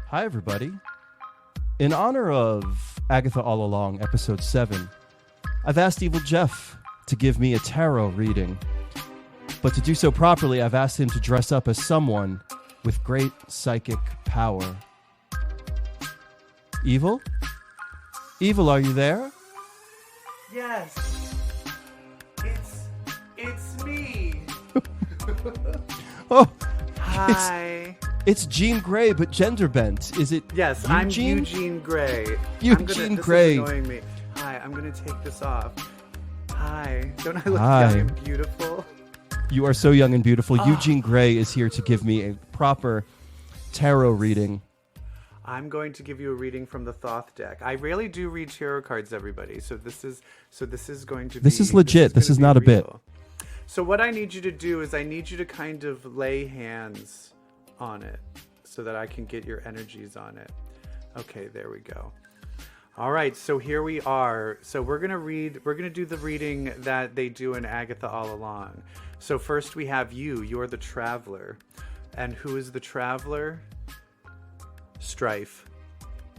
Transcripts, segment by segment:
Hi, everybody. In honor of Agatha All Along, episode 7, I've asked EvilJeff to give me a tarot reading. But to do so properly, I've asked him to dress up as someone with great psychic power. Evil? Evil, are you there? Yes. It's me. Oh, Hi. it's Jean Grey, but gender bent. Is it? Yes, Eugene? I'm Eugene Grey. Eugene Grey. This is annoying me. Hi, I'm gonna take this off. Hi. Don't I look Hi. young and beautiful? You are so young and beautiful. Eugene Grey is here to give me a proper tarot reading. I'm going to give you a reading from the Thoth deck. I rarely do read tarot cards, everybody. So this is going to be. This is legit. This is not a bit. So what I need you to do is I need you to kind of lay hands on it so that I can get your energies on it. Okay, there we go. All right, so here we are. So we're going to do the reading that they do in Agatha All Along. So first we have you. You're the traveler. And who is the traveler? Strife.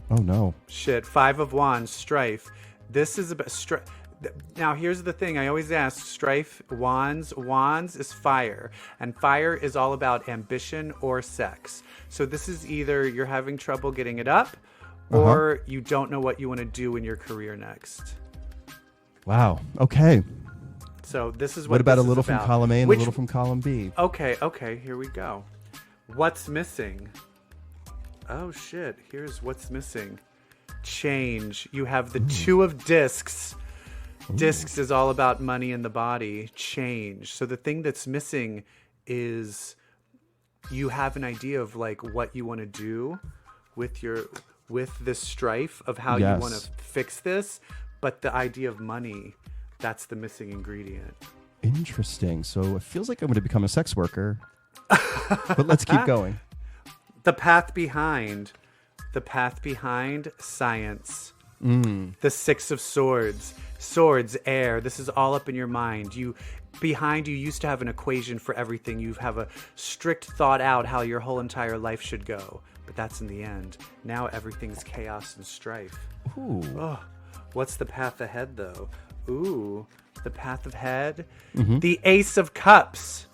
Oh, no. Shit. 5 of Wands, Strife. This is about strife. Now, here's the thing. I always ask, Strife, Wands. Wands is fire. And fire is all about ambition or sex. So this is either you're having trouble getting it up or you don't know what you want to do in your career next. Wow. Okay. So this is What about this a little is from about. column A and a little from column B? Okay, here we go. What's missing? Oh, shit. Here's what's missing. Change. You have the 2 of discs. Discs is all about money in the body. Change. So the thing that's missing is you have an idea of like what you want to do with this strife of how you want to fix this, but the idea of money, that's the missing ingredient. Interesting. So it feels like I'm going to become a sex worker. But let's keep going. The path behind science. The 6 of swords. Swords, air. This is all up in your mind. Behind you used to have an equation for everything. You have a strict thought out how your whole entire life should go. But that's in the end. Now everything's chaos and strife. Ooh. Oh, what's the path ahead, though? Ooh, the path ahead. The Ace of Cups.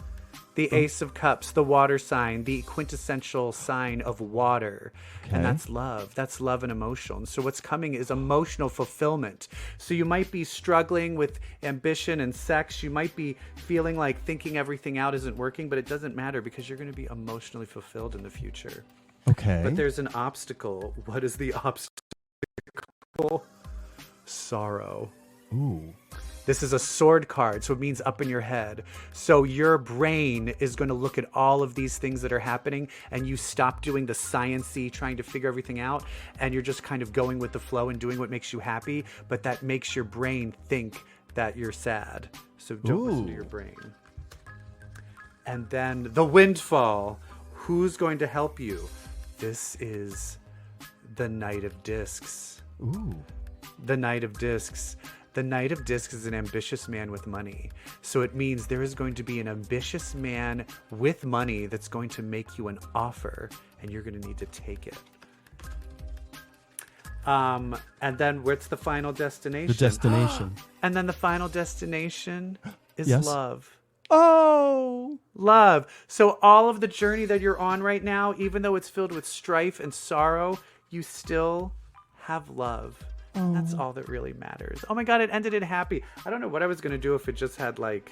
The Ace of Cups, the water sign, the quintessential sign of water. Okay. And that's love. That's love and emotion. So what's coming is emotional fulfillment. So you might be struggling with ambition and sex. You might be feeling like thinking everything out isn't working, but it doesn't matter because you're going to be emotionally fulfilled in the future. Okay. But there's an obstacle. What is the obstacle? Sorrow. Ooh. This is a sword card, so it means up in your head. So your brain is going to look at all of these things that are happening, and you stop doing the science-y, trying to figure everything out, and you're just kind of going with the flow and doing what makes you happy, but that makes your brain think that you're sad. So don't listen to your brain. And then the windfall. Who's going to help you? This is the Knight of Discs. Ooh. The Knight of Discs. The Knight of Discs is an ambitious man with money. So it means there is going to be an ambitious man with money that's going to make you an offer, and you're going to need to take it. And then what's the final destination? The destination. And then the final destination is love. Oh! Love. So all of the journey that you're on right now, even though it's filled with strife and sorrow, you still have love. That's all that really matters. Oh my God, it ended in happy. I don't know what I was going to do if it just had like,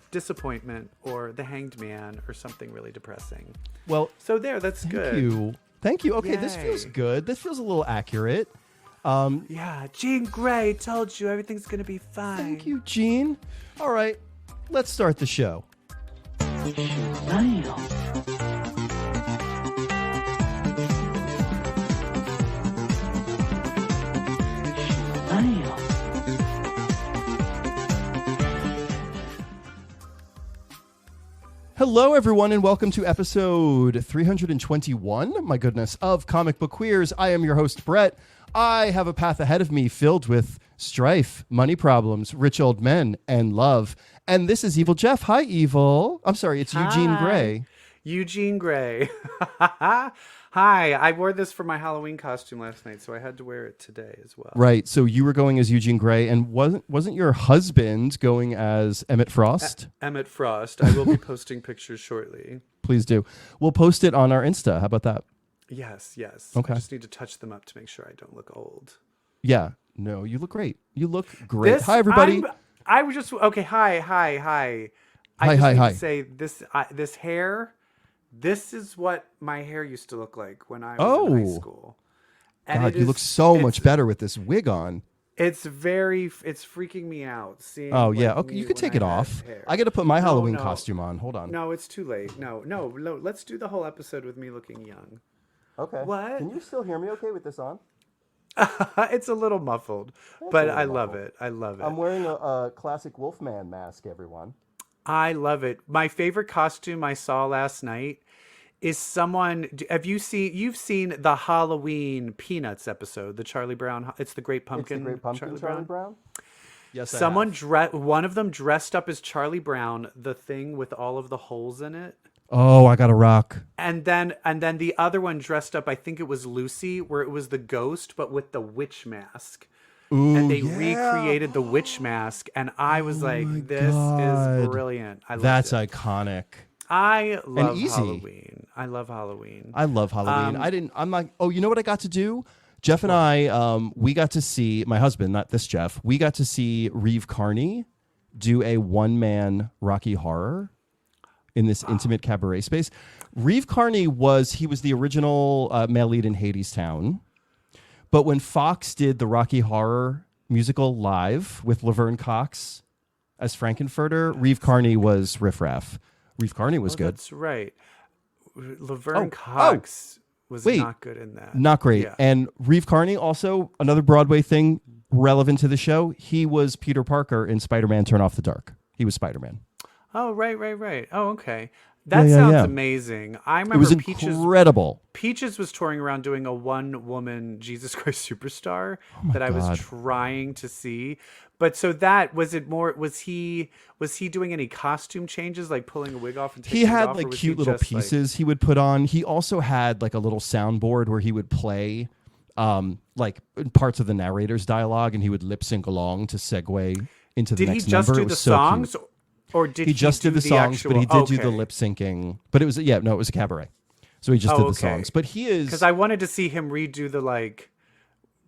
disappointment or the Hanged Man or something really depressing. Well, so that's good. Thank you. Okay, this Yay. feels good. This feels a little accurate. Yeah, Jean Grey told you everything's going to be fine. Thank you, Jean. All right, let's start the show. Hello, everyone, and welcome to episode 321, my goodness, of Comic Book Queers. I am your host, Brett. I have a path ahead of me filled with strife, money problems, rich old men, and love. And this is EvilJeff. Hi, Evil. I'm sorry, it's Hi. Eugene Grey. Eugene Gray. Hi, I wore this for my Halloween costume last night, so I had to wear it today as well. Right. So you were going as Eugene Gray, and wasn't your husband going as Emmett Frost? Emmett Frost. I will be posting pictures shortly. Please do. We'll post it on our Insta. How about that? Yes. Okay. I just need to touch them up to make sure I don't look old. Yeah. No, you look great. You look great. Hi, everybody. I was just okay. Hi. Hi. To say this hair. This is what my hair used to look like when I was in high school. And God, you look so much better with this wig on. It's freaking me out. Seeing yeah. Okay, you could take it off. I got to put my Halloween costume on. Hold on. No, it's too late. No. Let's do the whole episode with me looking young. Okay. What? Can you still hear me okay with this on? It's a little muffled, but I love it. I'm wearing a classic Wolfman mask, everyone. I love it. My favorite costume I saw last night is someone. You've seen the Halloween Peanuts episode, the Charlie Brown. It's the Great Pumpkin. It's the Great Pumpkin, Charlie Brown. Yes, one of them dressed up as Charlie Brown, the thing with all of the holes in it. Oh, I got a rock. And then the other one dressed up, I think it was Lucy, where it was the ghost, but with the witch mask. Ooh, and they recreated the witch mask, and I was like, "This is brilliant." That's iconic. I love Halloween. I love Halloween. I'm like, oh, you know what I got to do? Jeff and I, we got to see, my husband, not this Jeff, we got to see Reeve Carney do a one-man Rocky Horror in this intimate cabaret space. Reeve Carney was the original male lead in Hadestown. But when Fox did the Rocky Horror musical live with Laverne Cox as Frankenfurter, Reeve Carney was Riff Raff. Reeve Carney was good. That's right. Laverne Cox was not good in that. Not great. Yeah. And Reeve Carney, also another Broadway thing relevant to the show, he was Peter Parker in Spider-Man Turn Off the Dark. He was Spider-Man. Oh, right. Oh, okay. That sounds amazing. I remember it was incredible. Peaches was touring around doing a one-woman Jesus Christ Superstar that I was trying to see. But so that was it. Was he doing any costume changes, like pulling a wig off and taking he had it off, like cute little pieces he would put on. He also had like a little soundboard where he would play like parts of the narrator's dialogue, and he would lip sync along to segue into the next number. Did he just do the songs? Cute. Or did he just did the songs, but he did do the lip syncing. But it was it was a cabaret, so he just did the songs. But he is because I wanted to see him redo the like.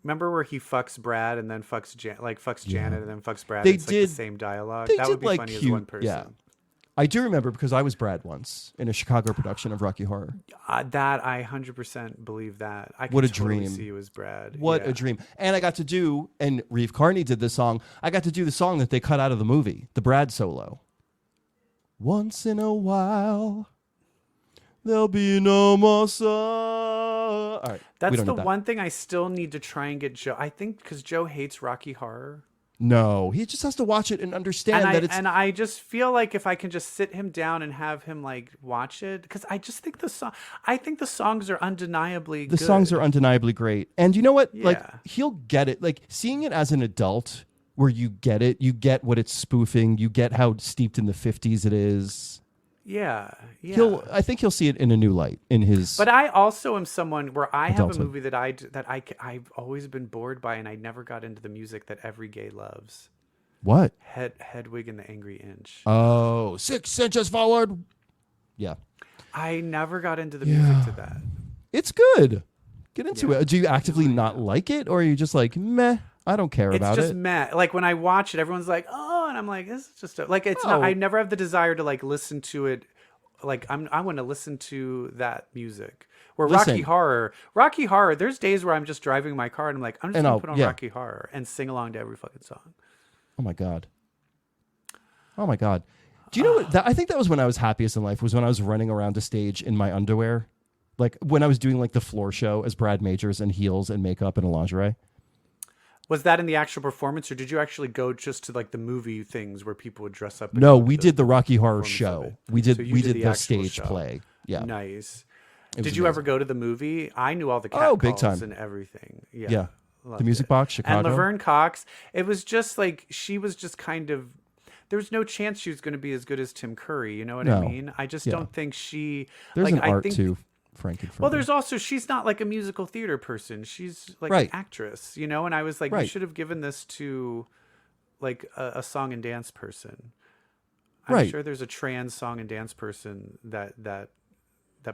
Remember where he fucks Brad and then fucks Janet and then fucks Brad? It's like the same dialogue. That would be like funny as one person. Yeah, I do remember because I was Brad once in a Chicago production of Rocky Horror. That I 100% believe that. I what a totally dream! See you as Brad. What a dream! And I got to do, and Reeve Carney did this song. I got to do the song that they cut out of the movie, the Brad solo. Once in a while, there'll be no more sun. All right, that's the one thing I still need to try and get Joe. I think because Joe hates Rocky Horror. No, he just has to watch it and understand that it's. And I just feel like if I can just sit him down and have him like watch it, because I just think the songs are undeniably good. The songs are undeniably great, and you know what? Yeah. Like he'll get it. Like seeing it as an adult. Where you get it, you get what it's spoofing, you get how steeped in the 50s it is. Yeah. I think he'll see it in a new light in his. But I also am someone where I have a movie that I've always been bored by, and I never got into the music that every gay loves. What? Hedwig and the Angry Inch. Oh, 6 inches forward. Yeah. I never got into the music to that. It's good. Get into it. Do you actively not like it, or are you just like meh? I don't care about it. It's just meh. Like when I watch it, everyone's like, "Oh," and I'm like, "This is just like it's not." I never have the desire to like listen to it. Like I want to listen to that music. Where Rocky Horror. There's days where I'm just driving my car and I'm like, I'm just gonna put on Rocky Horror and sing along to every fucking song. Oh my god. Do you know what? I think that was when I was happiest in life. Was when I was running around a stage in my underwear, like when I was doing like the floor show as Brad Majors in heels and makeup and a lingerie. Was that in the actual performance, or did you actually go just to like the movie things where people would dress up? No, we did the Rocky Horror show. We did the stage play. Yeah, nice. Did you ever go to the movie? I knew all the cat big calls time and everything. Yeah. The Music Box, Chicago. And Laverne Cox. It was just like she was just kind of there's no chance she was going to be as good as Tim Curry. You know what No. I mean? I just don't think she. There's like, an art I think, to Frank and Freddy. well, there's also she's not like a musical theater person. She's like an actress, you know. And I was like, you should have given this to like a song and dance person. I'm sure there's a trans song and dance person that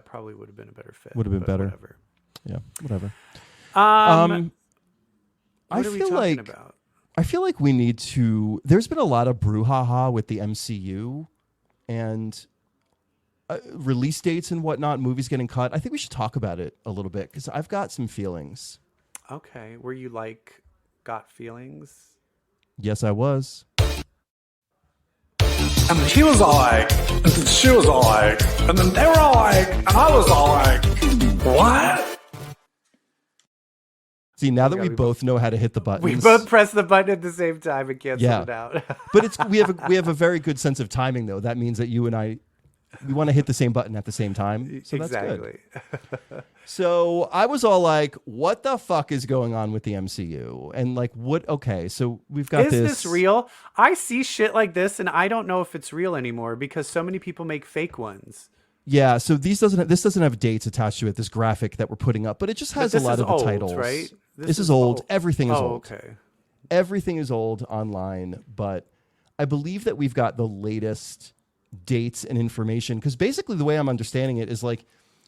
probably would have been a better fit. Would have been better. Whatever. Yeah, whatever. What I are we feel talking like about? I feel like we need to. There's been a lot of brouhaha with the MCU and release dates and whatnot. Movies getting cut. I think we should talk about it a little bit because I've got some feelings. Okay, were you like got feelings? Yes, I was. And he was all like, and then she was all like, and then they were all like, and I was all like, what? See, now that we both know how to hit the buttons, We both press the button at the same time and cancel it out. But we have a very good sense of timing, though. That means that you and I, we want to hit the same button at the same time. So that's good. So I was all like, what the fuck is going on with the MCU? And like, what? Okay, so we've got Is this real? I see shit like this and I don't know if it's real anymore because so many people make fake ones. Yeah, so this doesn't have dates attached to it, this graphic that we're putting up, but it just has a lot of the titles. Right? This is old. Everything is old. Okay. Everything is old online, but I believe that we've got the latest dates and information because basically the way I'm understanding it is like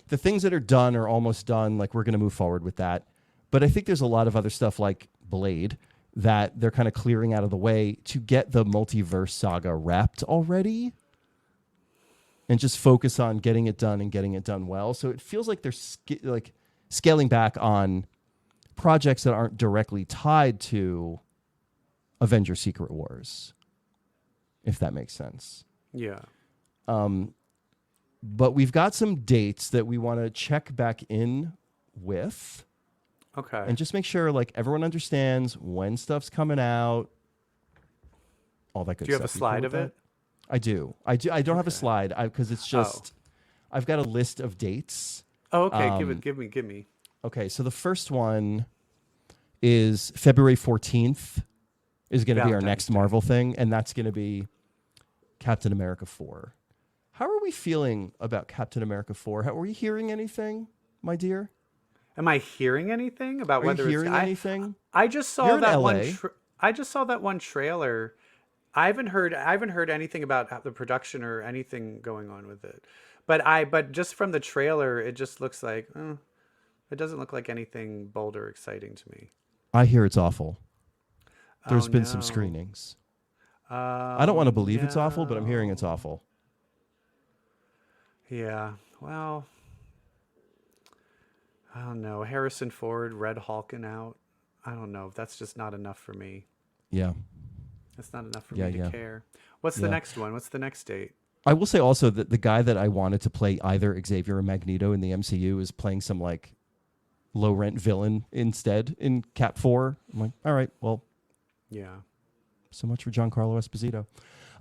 the things that are done are almost done. Like we're going to move forward with that. But I think there's a lot of other stuff like Blade that they're kind of clearing out of the way to get the multiverse saga wrapped already and just focus on getting it done and getting it done well. So it feels like they're scaling back on projects that aren't directly tied to Avengers Secret Wars, if that makes sense. Yeah. But we've got some dates that we want to check back in with. Okay. And just make sure like everyone understands when stuff's coming out. All that good stuff. Do you have a slide of it? I do. I don't have a slide because it's just I've got a list of dates. Oh, okay. Give me. Okay, so the first one is February 14th is going to be our next Marvel thing, and that's going to be Captain America 4. How are we feeling about Captain America 4? Are we hearing anything, my dear? Am I hearing anything about whether it's anything? I just saw You're that in one. LA. I just saw that one trailer. I haven't heard anything about the production or anything going on with it. But just from the trailer, it just looks like it doesn't look like anything bold or exciting to me. I hear it's awful. There's been some screenings. I don't want to believe it's awful, but I'm hearing it's awful. Yeah. Well, I don't know. Harrison Ford, Red Hulking out. I don't know. That's just not enough for me. Yeah. That's not enough for me to care. What's the next one? What's the next date? I will say also that the guy that I wanted to play either Xavier or Magneto in the MCU is playing some like low rent villain instead in Cap 4. I'm like, all right, well, yeah. So much for Giancarlo Esposito.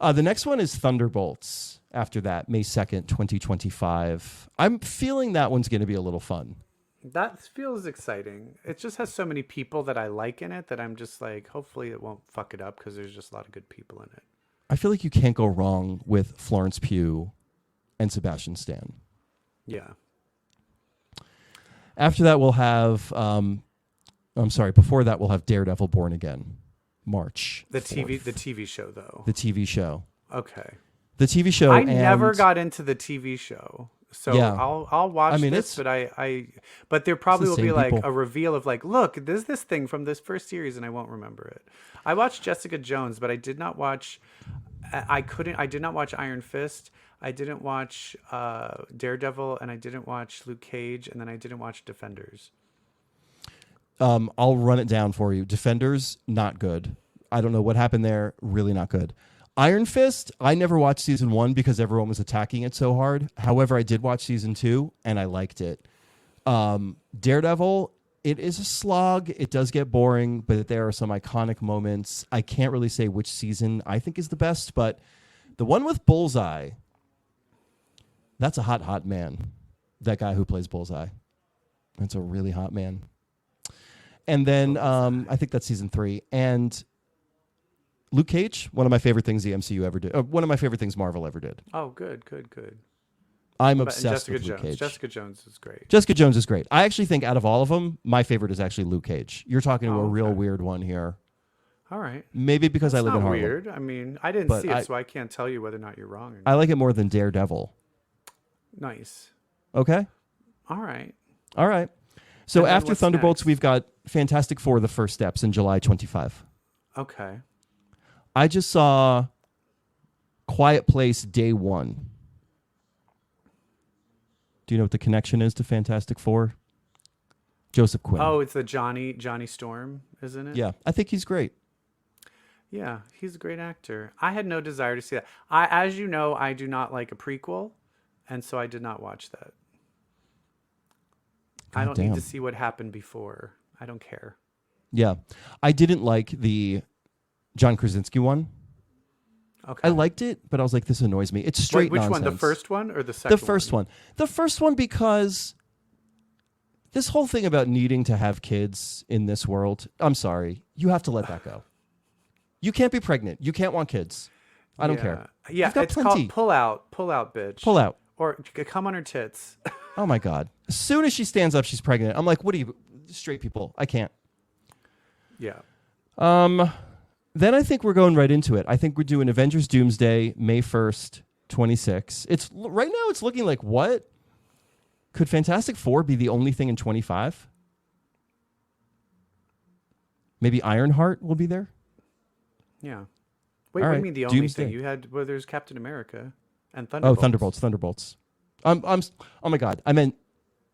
The next one is Thunderbolts. After that, May 2nd, 2025. I'm feeling that one's going to be a little fun. That feels exciting. It just has so many people that I like in it that I'm just like, hopefully it won't fuck it up because there's just a lot of good people in it. I feel like you can't go wrong with Florence Pugh and Sebastian Stan. Yeah. After that, we'll have, before that, we'll have Daredevil Born Again, March. The TV show, though. The TV show. Okay. The TV show. I never got into the TV show. So yeah. I'll watch this, but there probably will be like a reveal of like, look, there's this thing from this first series and I won't remember it. I watched Jessica Jones, but I did not watch Iron Fist. I didn't watch Daredevil, and I didn't watch Luke Cage, and then I didn't watch Defenders. I'll run it down for you. Defenders, not good. I don't know what happened there. Really not good. Iron Fist, I never watched season 1 because everyone was attacking it so hard. However, I did watch season 2 and I liked it. Daredevil, it is a slog. It does get boring, but there are some iconic moments. I can't really say which season I think is the best, but the one with Bullseye, that's a hot, hot man. That guy who plays Bullseye. That's a really hot man. And then I think that's season 3. And Luke Cage, one of my favorite things the MCU ever did. One of my favorite things Marvel ever did. Oh, good. I'm And obsessed with Jessica Luke Jones. Cage. Jessica Jones is great. Jessica Jones is great. I actually think out of all of them, my favorite is actually Luke Cage. You're talking to a real weird one here. All right. Maybe because I live in Harlem. Weird. I mean, I didn't But see it, so I can't tell you whether or not you're wrong. Or not. I like it more than Daredevil. Nice. Okay. All right. All right. So And then after what's Thunderbolts, next? we've got Fantastic Four: The First Steps in July 25. Okay. I just saw Quiet Place Day 1. Do you know what the connection is to Fantastic Four? Joseph Quinn. Oh, it's the Johnny Storm, isn't it? Yeah, I think he's great. Yeah, he's a great actor. I had no desire to see that. As you know, I do not like a prequel, and so I did not watch that. I don't need to see what happened before. I don't care. Yeah. I didn't like the John Krasinski one. Okay. I liked it, but I was like, this annoys me. It's straight Which nonsense. one? The first one or the second one? The first one. The first one because this whole thing about needing to have kids in this world, I'm sorry. You have to let that go. You can't be pregnant. You can't want kids. I don't care. Yeah, You've got it's plenty. called pull out, bitch. Pull out. Or come on her tits. Oh my God. As soon as she stands up, she's pregnant. I'm like, what are you, straight people? I can't. Yeah. Then I think we're going right into it. I think we're doing Avengers Doomsday, May 1st, 26. It's right now it's looking like what? Could Fantastic Four be the only thing in 25? Maybe Ironheart will be there? Yeah. Wait, All what do right. you mean the only Doomsday. thing? You had, well, there's Captain America and Oh, Thunderbolts. Thunderbolts. Oh my God. I meant,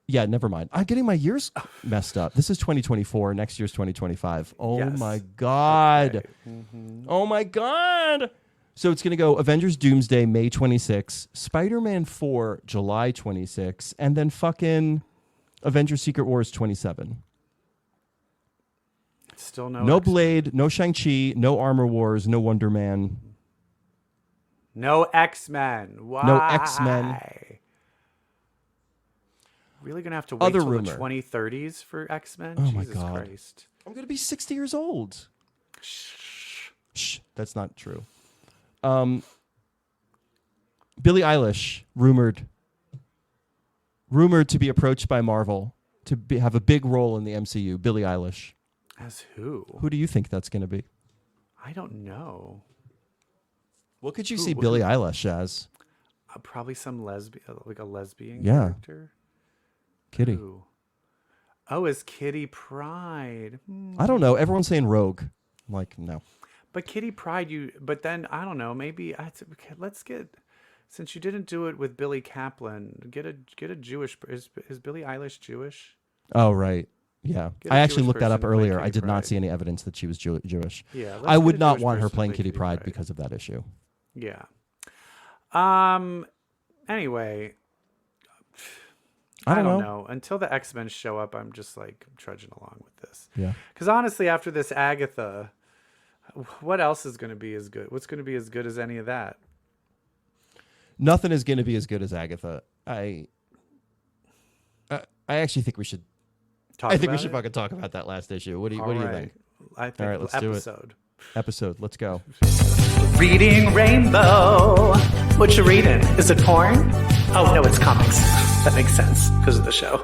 yeah, never mind. I'm getting my years messed up. This is 2024. Next year's 2025. Oh Yes. my God. Okay. Mm-hmm. Oh my God. So it's going to go Avengers Doomsday, May 26, Spider-Man 4, July 26, and then fucking Avengers Secret Wars 27. Still no No X-Men. Blade, no Shang-Chi, no Armor Wars, no Wonder Man. No X-Men. Why? No X-Men. Really gonna have to wait Other till rumor. the 2030s for X-Men? Oh my Jesus God. Christ. I'm going to be 60 years old. Shh, that's not true. Billie Eilish, rumored to be approached by Marvel to have a big role in the MCU. Billie Eilish. As who? Who do you think that's going to be? I don't know. What could you see Billie Eilish as? Probably some lesbian, like a lesbian Yeah. character. Kitty. Who? Oh, as Kitty Pryde. I don't know. Everyone's saying Rogue. I'm like, no. But Kitty Pryde, but then I don't know. Maybe let's get, since you didn't do it with Billy Kaplan, get a Jewish. Is Billie Eilish Jewish? Oh, right. Yeah. Get a I actually Jewish looked that up person to play earlier. I Kitty did not Pryde. see any evidence that she was Jewish. Yeah. I would get a not Jewish want her person to playing play Kitty Pryde because of that issue. Yeah. Anyway. I don't know. Until the X-Men show up, I'm just like trudging along with this. Yeah. Because honestly, after this Agatha, what else is going to be as good? What's going to be as good as any of that? Nothing is going to be as good as Agatha. I actually think we should. We should fucking talk about that last issue. What do you think? I think All right, let's do it. episode. Let's go. Reading Rainbow. What you reading? Is it porn? Oh, no, it's comics. That makes sense because of the show.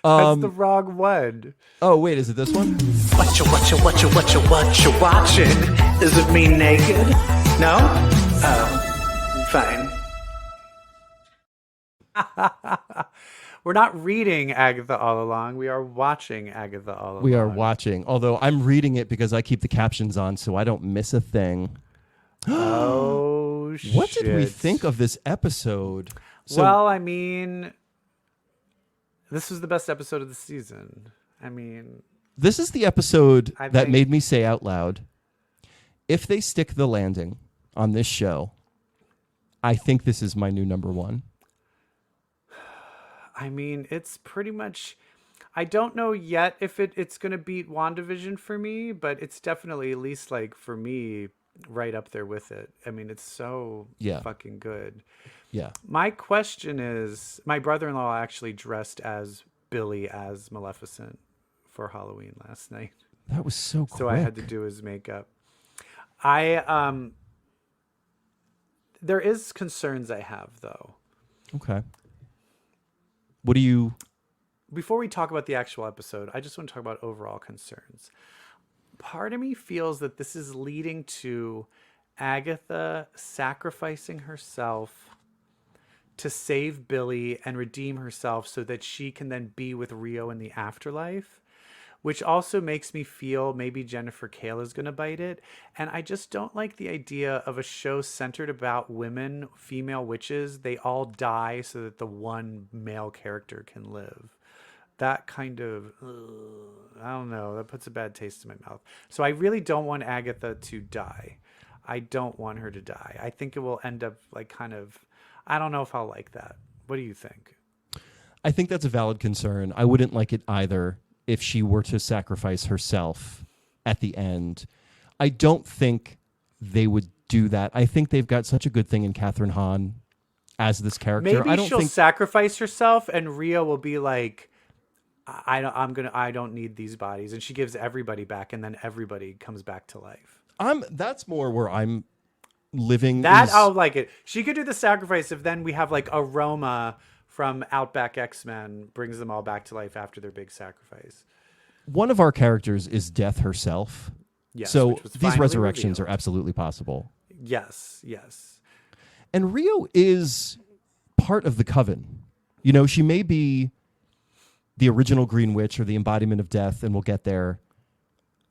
That's the wrong one. Oh wait, is it this one? What you watching? Is it me naked? No? Oh, fine. We're not reading Agatha All Along. We are watching Agatha All Along. We are watching. Although I'm reading it because I keep the captions on, so I don't miss a thing. Oh shit! What did we think of this episode? So, Well, I mean, this was the best episode of the season. I mean, this is the episode I that think- made me say out loud, if they stick the landing on this show, I think this is my new number one. I mean, it's pretty much. I don't know yet if it's going to beat WandaVision for me, but it's definitely, at least like for me, right up there with it. I mean, it's so fucking good. Yeah. My question is, my brother-in-law actually dressed as Billy as Maleficent for Halloween last night. That was so quick. So I had to do his makeup. I there is concerns I have though. Okay. What do you? Before we talk about the actual episode, I just want to talk about overall concerns. Part of me feels that this is leading to Agatha sacrificing herself to save Billy and redeem herself so that she can then be with Rio in the afterlife, which also makes me feel maybe Jennifer Kale is going to bite it. And I just don't like the idea of a show centered about women, female witches. They all die so that the one male character can live. That kind of, I don't know, that puts a bad taste in my mouth. So I really don't want Agatha to die. I don't want her to die. I think it will end up like kind of, I don't know if I'll like that. What do you think? I think that's a valid concern. I wouldn't like it either if she were to sacrifice herself at the end. I don't think they would do that. I think they've got such a good thing in Catherine Hahn as this character. Maybe she'll sacrifice herself and Rio will be like, I don't need these bodies, and she gives everybody back, and then everybody comes back to life. That's more where I'm living. I'll like it. She could do the sacrifice if then we have like Aroma from Outback X-Men brings them all back to life after their big sacrifice. One of our characters is Death herself. Yes, so these resurrections revealed. are absolutely possible. Yes. And Rio is part of the coven. You know, she may be the original Green Witch or the embodiment of death, and we'll get there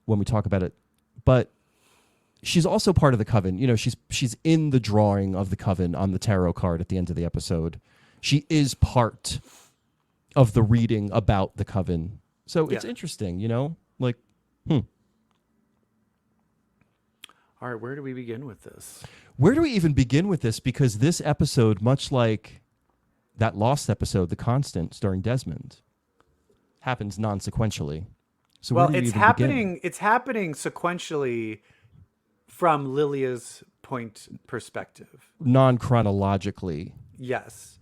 when we talk about it. But she's also part of the coven. You know, she's in the drawing of the coven on the tarot card at the end of the episode. She is part of the reading about the coven. So it's interesting, you know? Like, All right, where do we begin with this? Where do we even begin with this? Because this episode, much like that Lost episode, The Constant, starring Desmond, happens non-sequentially. So well, it's happening sequentially from Lilia's perspective. Non-chronologically. Yes.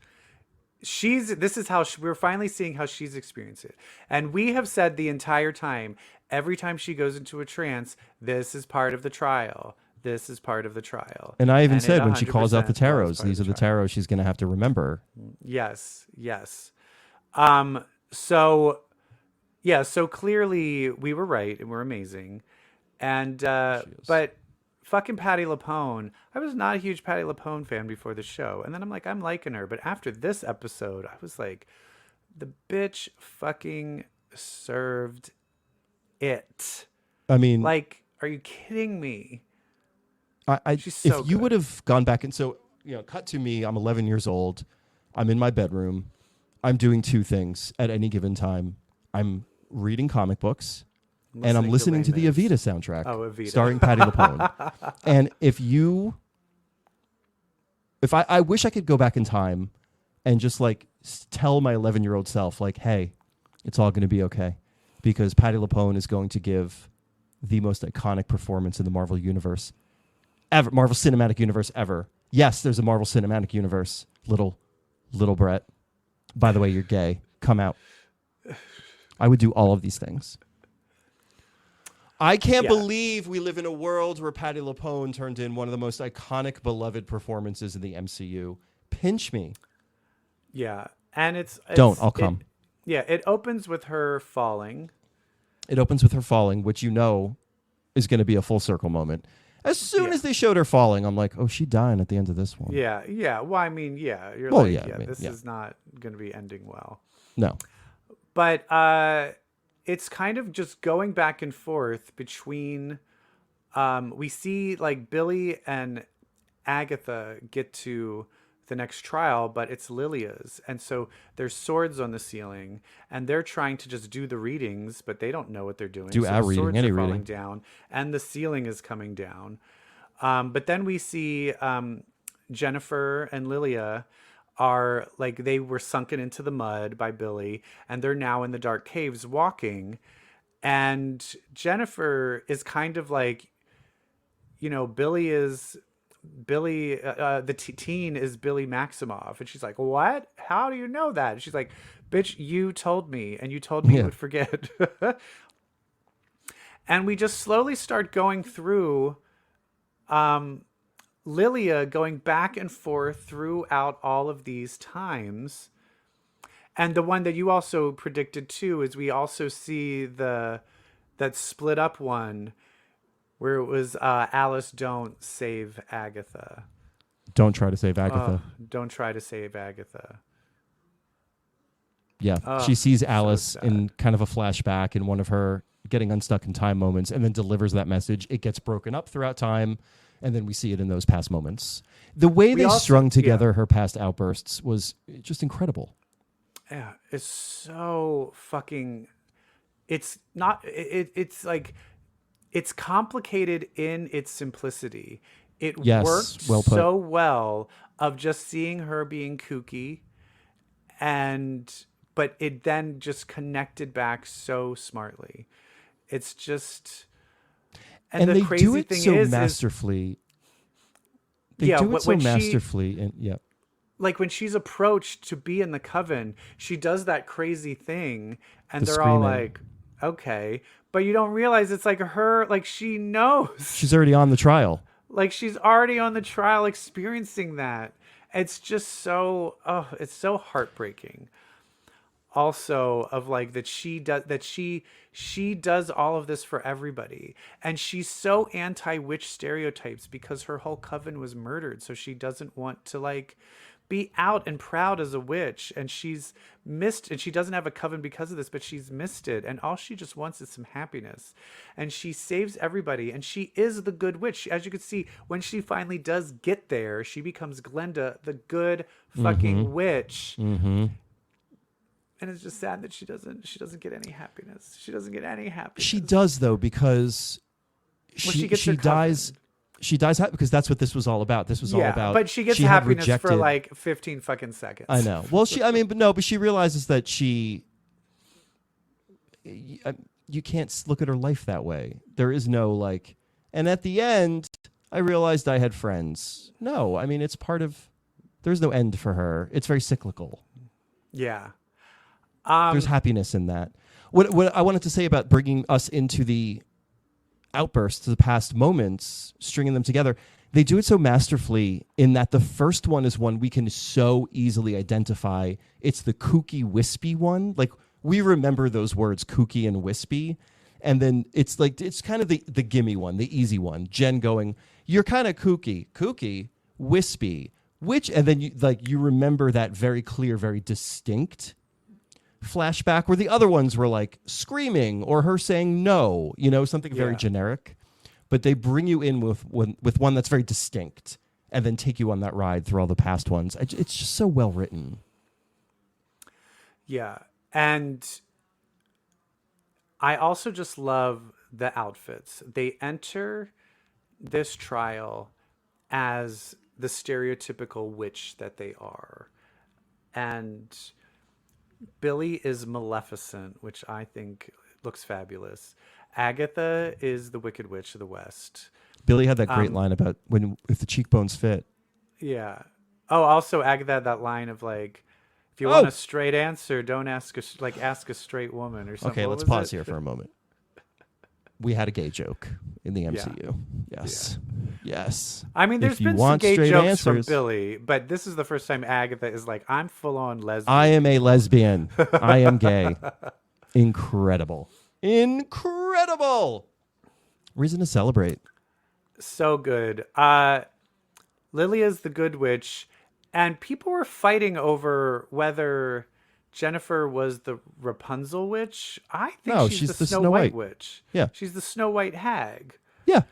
We're finally seeing how she's experienced it. And we have said the entire time, every time she goes into a trance, this is part of the trial. This is part of the trial. And I even said when she calls out the tarots, these are the tarots she's going to have to remember. Yes. So clearly we were right and we're amazing. And, but fucking Patti LuPone, I was not a huge Patti LuPone fan before the show. And then I'm like, I'm liking her. But after this episode, I was like, the bitch fucking served it. I mean, like, are you kidding me? She's so if you would have gone back and cut to me, I'm 11 years old. I'm in my bedroom. I'm doing two things at any given time. I'm reading comic books and I'm listening to the Evita soundtrack. Oh, Evita. Starring Patti LuPone. And I wish I could go back in time and just like tell my 11-year-old self, like, hey, it's all going to be okay. Because Patti LuPone is going to give the most iconic performance in the Marvel universe ever, Marvel Cinematic Universe ever. Yes, there's a Marvel Cinematic Universe. Little Brett. By the way, you're gay. Come out. I would do all of these things. I can't believe we live in a world where Patti LuPone turned in one of the most iconic, beloved performances in the MCU. Pinch me. Yeah, and I'll come. It opens with her falling. It opens with her falling, which you know is going to be a full circle moment. As soon as they showed her falling, I'm like, oh, she dying at the end of this one. Yeah. Well, I mean, this is not going to be ending well. No. But it's kind of just going back and forth between, we see like Billy and Agatha get to the next trial, but it's Lilia's. And so there's swords on the ceiling and they're trying to just do the readings, but they don't know what they're doing. Do so our the reading, swords any are falling reading. down and the ceiling is coming down. But then we see Jennifer and Lilia are like, they were sunken into the mud by Billy and they're now in the dark caves walking. And Jennifer is kind of like, the teen is Billy Maximoff. And she's like, what? How do you know that? And she's like, bitch, you told me and you told me you would forget. And we just slowly start going through Lilia going back and forth throughout all of these times. And the one that you also predicted too is we also see that split up one where it was Alice, don't save Agatha. Don't try to save Agatha. Don't try to save Agatha. Yeah, she sees Alice in kind of a flashback in one of her getting unstuck in time moments and then delivers that message. It gets broken up throughout time, and then we see it in those past moments. The way they strung together her past outbursts was just incredible. Yeah, it's so fucking... It's not... It's like... It's complicated in its simplicity. It worked so well of just seeing her being kooky, but it then just connected back so smartly. It's just... And the they crazy do it thing so masterfully. They do it so masterfully. And yeah. Like when she's approached to be in the coven, she does that crazy thing and they're screaming. all like, okay. But you don't realize it's like her, like she knows. She's already on the trial. Like she's already on the trial experiencing that. It's just so, it's so heartbreaking. Also of like that she does all of this for everybody. And she's so anti-witch stereotypes because her whole coven was murdered. So she doesn't want to like be out and proud as a witch, and she's missed, and she doesn't have a coven because of this, but she's missed it, and all she just wants is some happiness, and she saves everybody, and she is the good witch. As you can see, when she finally does get there, she becomes Glenda, the good fucking witch. And it's just sad that she doesn't get any happiness. She doesn't get any happiness. She does though, because she dies. She dies happy because that's what this was all about. This was all about. But she gets happiness for like 15 fucking seconds. I know. Well, but she realizes that you can't look at her life that way. There is no like, and at the end, I realized I had friends. No, I mean, it's part of, there's no end for her. It's very cyclical. Yeah. There's happiness in that. What I wanted to say about bringing us into the outbursts, the past moments, stringing them together, they do it so masterfully in that the first one is one we can so easily identify. It's the kooky, wispy one. Like, we remember those words, kooky and wispy. And then it's kind of the gimme one, the easy one. Jen going, you're kind of kooky, wispy, and then you remember that very clear, very distinct flashback, where the other ones were like screaming or her saying no, something very generic, but they bring you in with one that's very distinct and then take you on that ride through all the past ones. It's just so well written. Yeah. And I also just love the outfits. They enter this trial as the stereotypical witch that they are. And Billy is Maleficent, which I think looks fabulous. Agatha is the Wicked Witch of the West. Billy had that great line about if the cheekbones fit. Yeah. Oh, also Agatha had that line of like, if you want a straight answer, don't ask a straight woman or something. Okay, let's pause here for a moment. We had a gay joke in the MCU. Yeah. Yes. Yeah. Yes. I mean, there's been some gay jokes from Billy, but this is the first time Agatha is like, I'm full on lesbian. I am a lesbian. I am gay. Incredible. Reason to celebrate. So good. Lilia's the good witch, and people were fighting over whether Jennifer was the Rapunzel witch. I think she's the Snow White witch. Yeah. She's the Snow White hag. Yeah.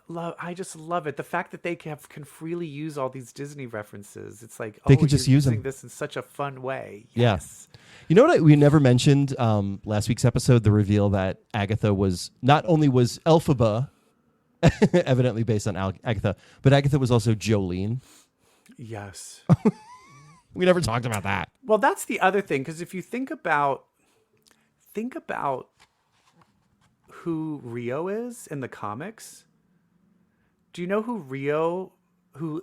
I just love it. The fact that they can freely use all these Disney references. It's like, they can just use them. This in such a fun way. Yes. Yeah. You know what we never mentioned last week's episode, the reveal that Agatha was not only was Elphaba, evidently based on Agatha, but Agatha was also Jolene. Yes. We never talked about that. Well, that's the other thing, because if you think about who Rio is in the comics. Do you know who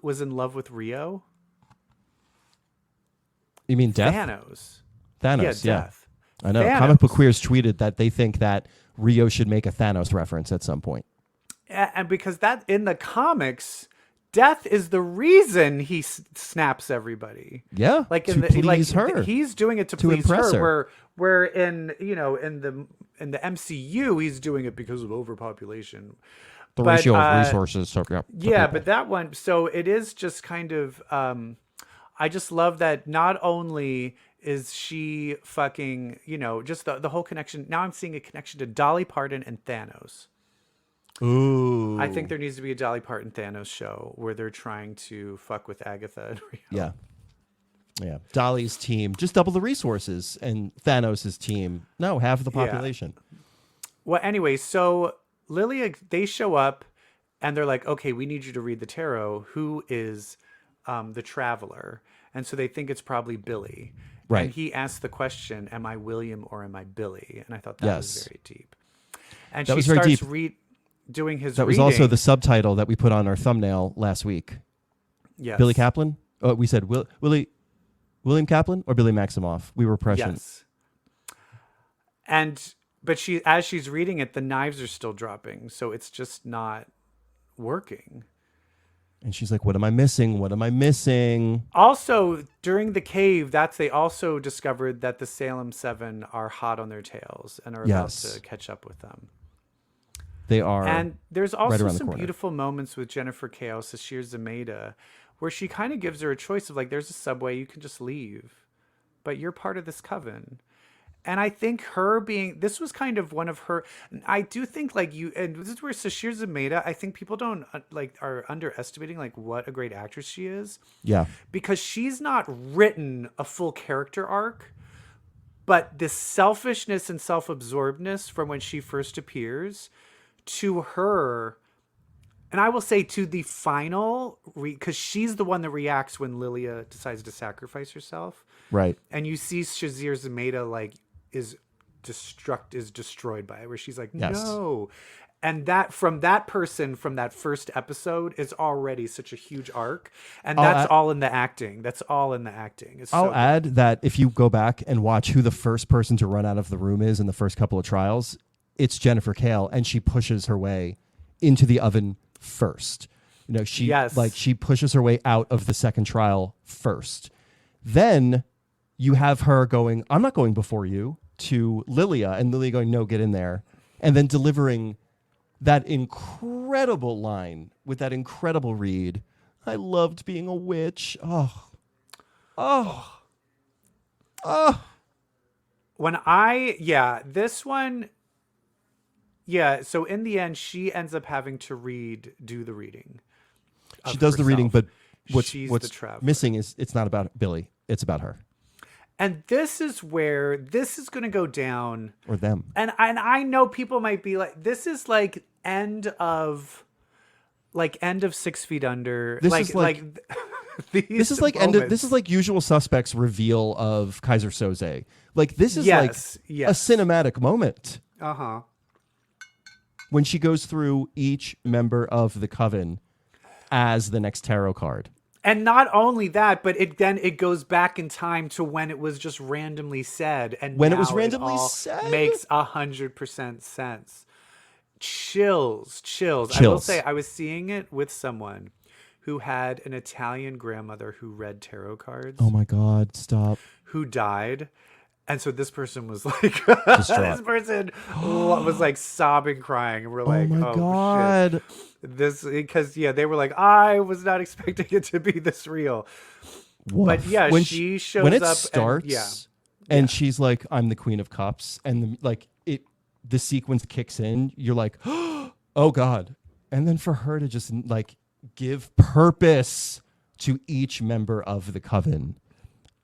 was in love with Rio? You mean Death? Thanos, yeah. Death. I know. Thanos. Comic Book Queers tweeted that they think that Rio should make a Thanos reference at some point. and because that in the comics, death is the reason he snaps everybody. Yeah, like to please her. He's doing it to please impress her. Where in in the MCU, he's doing it because of overpopulation. The ratio of resources. So, yeah, but that one. So it is just kind of. I just love that not only is she fucking, just the whole connection. Now I'm seeing a connection to Dolly Parton and Thanos. Ooh. I think there needs to be a Dolly Parton Thanos show where they're trying to fuck with Agatha and Rio. Yeah. Yeah. Dolly's team, just double the resources. And Thanos' team, no, half the population. Yeah. Well, anyway, so Lilia, they show up and they're like, okay, we need you to read the tarot. Who is the traveler? And so they think it's probably Billy. Right. And he asks the question, am I William or am I Billy? And I thought that was very deep. And that she was very starts deep. Doing his That was reading. also the subtitle that we put on our thumbnail last week. Yes. Billy Kaplan? Oh, we said William Kaplan or Billy Maximoff? We were prescient. Yes. But as she's reading it, the knives are still dropping. So it's just not working. And she's like, what am I missing? What am I missing? Also, during the cave, they also discovered that the Salem 7 are hot on their tails and are about to catch up with them. They are. And there's also right some beautiful moments with Jennifer Kale, Sashir Zameda, where she kind of gives her a choice of like, there's a subway, you can just leave, but you're part of this coven. And I think this was kind of one of her, I do think and this is where Sashir Zameda, I think people don't are underestimating like what a great actress she is. Yeah. Because she's not written a full character arc, but the selfishness and self-absorbedness from when she first appears to her, and I will say to the final, because she's the one that reacts when Lilia decides to sacrifice herself. Right. And you see Shazir Zameda is destroyed by it, where she's like, no. And that from that first episode is already such a huge arc. And that's all in the acting. That's all in the acting. I'll add that if you go back and watch who the first person to run out of the room is in the first couple of trials, it's Jennifer Kale, and she pushes her way into the oven first. She pushes her way out of the second trial first. Then you have her going, I'm not going before you, to Lilia, and Lilia going, no, get in there. And then delivering that incredible line with that incredible read. I loved being a witch. This one. Yeah, so in the end, she ends up having to do the reading. She does the reading, but what's the missing is it's not about Billy. It's about her. And this is where this is going to go down. Or them. And I know people might be like, this is like end of 6 Feet Under. This is like Usual Suspects reveal of Kaiser Soze. Like this is a cinematic moment. Uh-huh. When she goes through each member of the coven as the next tarot card. And not only that, but it goes back in time to when it was just randomly said. And when it was randomly said makes 100% sense. Chills. I will say I was seeing it with someone who had an Italian grandmother who read tarot cards. Oh my God, stop. Who died. And so this person was like, this person was like sobbing, crying. And we're like, oh my God. Shit. Because they were like, I was not expecting it to be this real. Woof. But yeah, she shows up. When it starts and she's like, I'm the Queen of Cups. And the sequence kicks in. You're like, oh God. And then for her to just like give purpose to each member of the coven,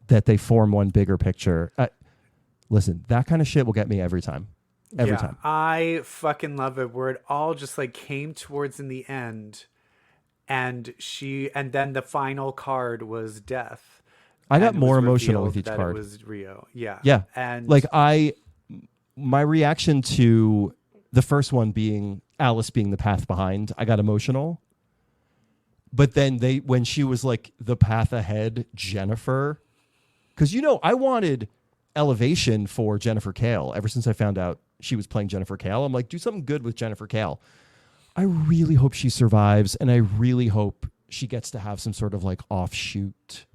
that they form one bigger picture. Listen, that kind of shit will get me every time. Every time. I fucking love it where it all just like came towards in the end, and then the final card was death. I got more emotional with each card. It was Rio. Yeah. Yeah. And like my reaction to the first one being Alice being the path behind, I got emotional. But then when she was like the path ahead, Jennifer, because I wanted elevation for Jennifer Kale ever since I found out she was playing Jennifer Kale. I'm like, do something good with Jennifer Kale. I really hope she survives, and I really hope she gets to have some sort of like offshoot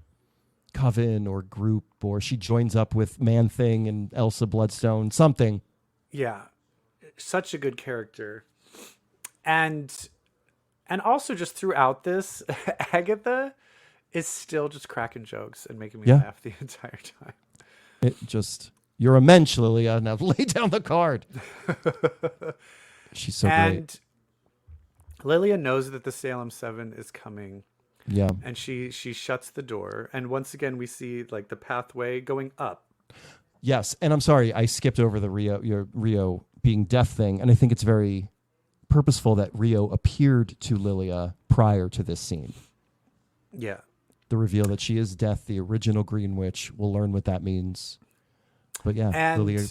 coven or group, or she joins up with Man-Thing and Elsa Bloodstone, something. Yeah, such a good character. And also just throughout this, Agatha is still just cracking jokes and making me laugh the entire time. It just, you're a mensch, Lilia. Now lay down the card. She's so great. And Lilia knows that the Salem 7 is coming. Yeah. And she shuts the door. And once again, we see like the pathway going up. Yes. And I'm sorry, I skipped over the Rio being deaf thing. And I think it's very purposeful that Rio appeared to Lilia prior to this scene. Yeah. The reveal that she is Death, the original Green Witch. We'll learn what that means. But yeah, and Lilia.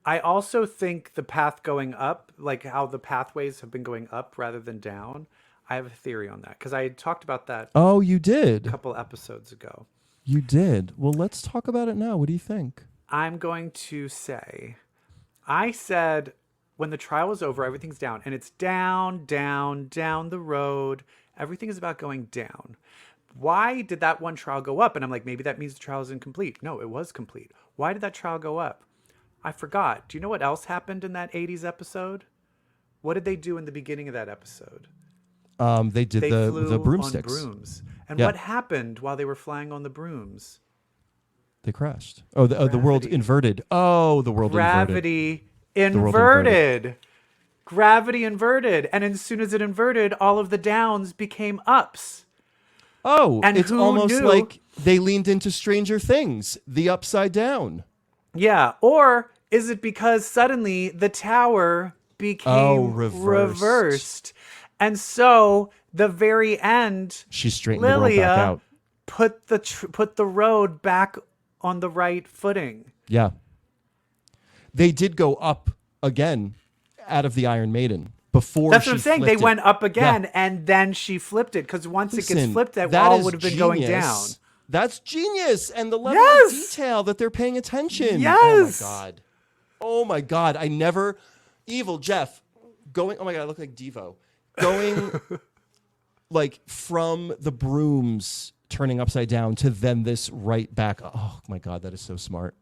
I also think the path going up, like how the pathways have been going up rather than down, I have a theory on that because I had talked about that. Oh, you did? A couple episodes ago. You did. Well, let's talk about it now. What do you think? I'm going to say, I said when the trial was over, everything's down, and it's down, down, down the road. Everything is about going down. Why did that one trial go up? And I'm like, maybe that means the trial is incomplete. No, it was complete. Why did that trial go up? I forgot. Do you know what else happened in that 80s episode? What did they do in the beginning of that episode? They did the broomsticks. On brooms. And what happened while they were flying on the brooms? They crashed. Oh, the world inverted. Oh, the world Gravity inverted. Gravity inverted. And as soon as it inverted, all of the downs became ups. Oh, and it's almost like they leaned into Stranger Things, the upside down. Yeah. Or is it because suddenly the tower became reversed? And so the very end, she straightened the world back out. Put the road back on the right footing. Yeah. They did go up again out of the Iron Maiden. Before that's what I'm saying. They went up again, yeah. and then she flipped it because once it gets flipped, that wall would have been going down. That's genius, and the level of detail that they're paying attention. Yes. Oh my god! I never EvilJeff going. Oh my god! I look like Devo going like from the brooms turning upside down to then this right back. Oh my god! That is so smart.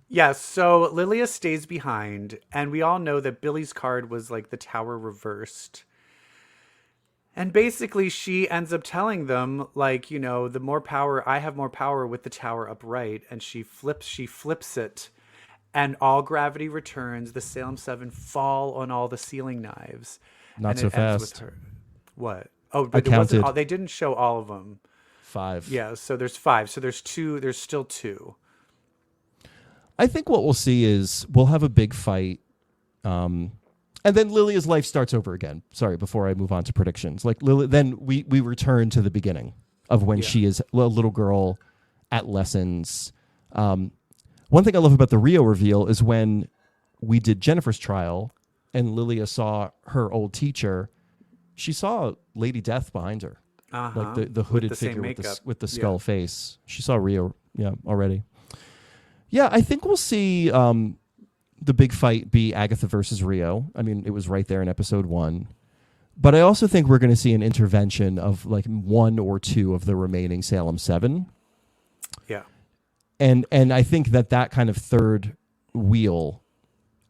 Yes, so Lilia stays behind, and we all know that Billy's card was like the tower reversed. And basically she ends up telling them, like, you know, the more power, I have more power with the tower upright, and she flips it, and all gravity returns, the Salem 7 fall on all the sealing knives. Not so fast. With her. What? Oh, I counted. They didn't show all of them. 5. Yeah, so there's 5. So there's still 2. I think what we'll see is we'll have a big fight, and then Lilia's life starts over again. Sorry, before I move on to predictions. Like then we return to the beginning of when she is a little girl at lessons. One thing I love about the Rio reveal is when we did Jennifer's trial and Lilia saw her old teacher, she saw Lady Death behind her, like the hooded figure with the skull face. She saw Rio, already. Yeah, I think we'll see the big fight be Agatha versus Rio. I mean, it was right there in episode 1. But I also think we're going to see an intervention of like 1 or 2 of the remaining Salem 7. Yeah. And I think that kind of third wheel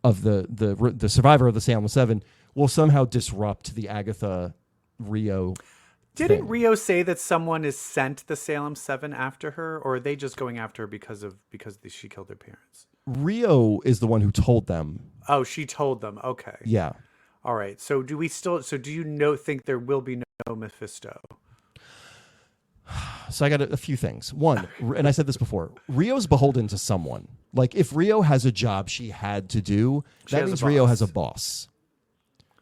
of the survivor of the Salem 7 will somehow disrupt the Agatha Rio. Didn't Rio say that someone is sent the Salem 7 after her, or are they just going after her because she killed their parents? Rio is the one who told them. Oh, she told them. Okay. Yeah. All right. So do you think there will be no Mephisto? So I got a few things. One, and I said this before, Rio's beholden to someone. Like if Rio has a job she had to do, that means Rio has a boss.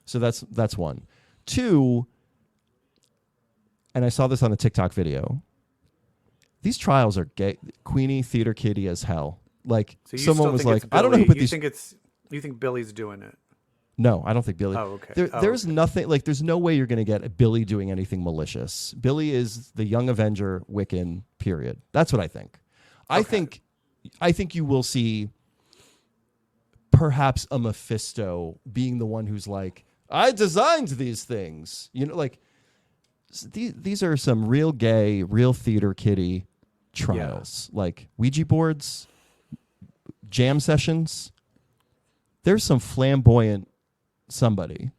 So that's one. 2, and I saw this on a TikTok video. These trials are gay, Queenie theater kitty as hell. Like so someone was like, I don't know who put these. You think Billy's doing it? No, I don't think Billy. Oh, okay. There's nothing like. There's no way you're going to get Billy doing anything malicious. Billy is the young Avenger Wiccan. Period. That's what I think. Okay. I think you will see perhaps a Mephisto being the one who's like, I designed these things. You know, like these are some real gay, real theater kiddie trials. Like Ouija boards, jam sessions. There's some flamboyant somebody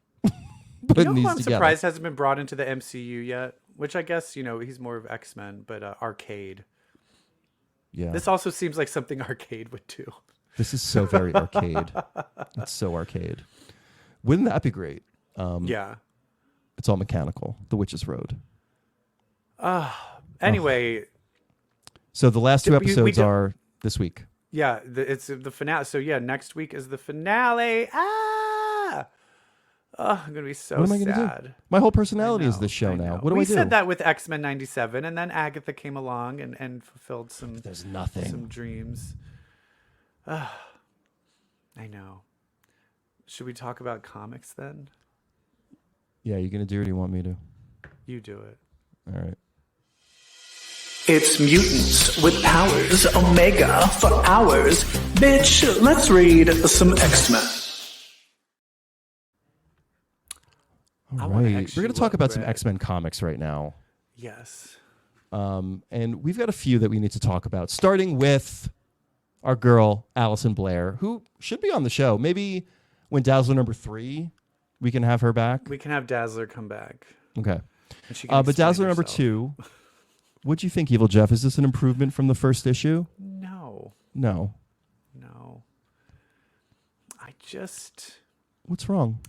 putting these I'm together. surprised hasn't been brought into the MCU yet, which I guess, he's more of X-Men, but Arcade. Yeah. This also seems like something Arcade would do. This is so very arcade. It's so arcade. Wouldn't that be great? Yeah. It's all mechanical. The Witch's Road. Anyway. So the last two episodes are this week. Yeah, it's the finale. So yeah, next week is the finale. I'm gonna be so What am I gonna sad. do? My whole personality is this show now. What do we I do? said that with X-Men '97, and then Agatha came along and fulfilled some. There's nothing. Some dreams. I know. Should we talk about comics then? Yeah, you gonna do it or do you want me to? You do it. All right. It's mutants with powers, Omega for hours. Bitch, let's read some X-Men. All right. We're gonna talk about some X-Men comics right now. Yes. And we've got a few that we need to talk about, starting with our girl, Allison Blair, who should be on the show. Maybe when Dazzler #3, we can have her back. We can have Dazzler come back. Okay. And she can But Dazzler explain #2, what'd you think, EvilJeff? Is this an improvement from the first issue? No. No. I just... What's wrong?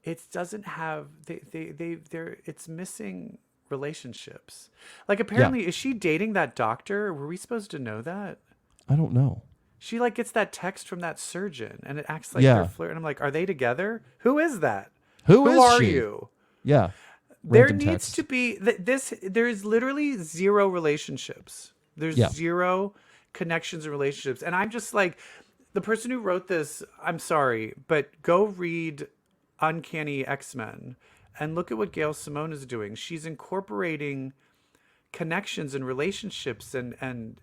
It doesn't have... It's missing relationships. Like, apparently, is she dating that doctor? Were we supposed to know that? I don't know. She like gets that text from that surgeon, and it acts like they're flirting. I'm like, are they together? Who is that? Who are she? you? Yeah. There Random needs text. to be this. There is literally zero relationships. There's zero connections and relationships, and I'm just like, the person who wrote this. I'm sorry, but go read Uncanny X-Men and look at what Gail Simone is doing. She's incorporating connections and relationships and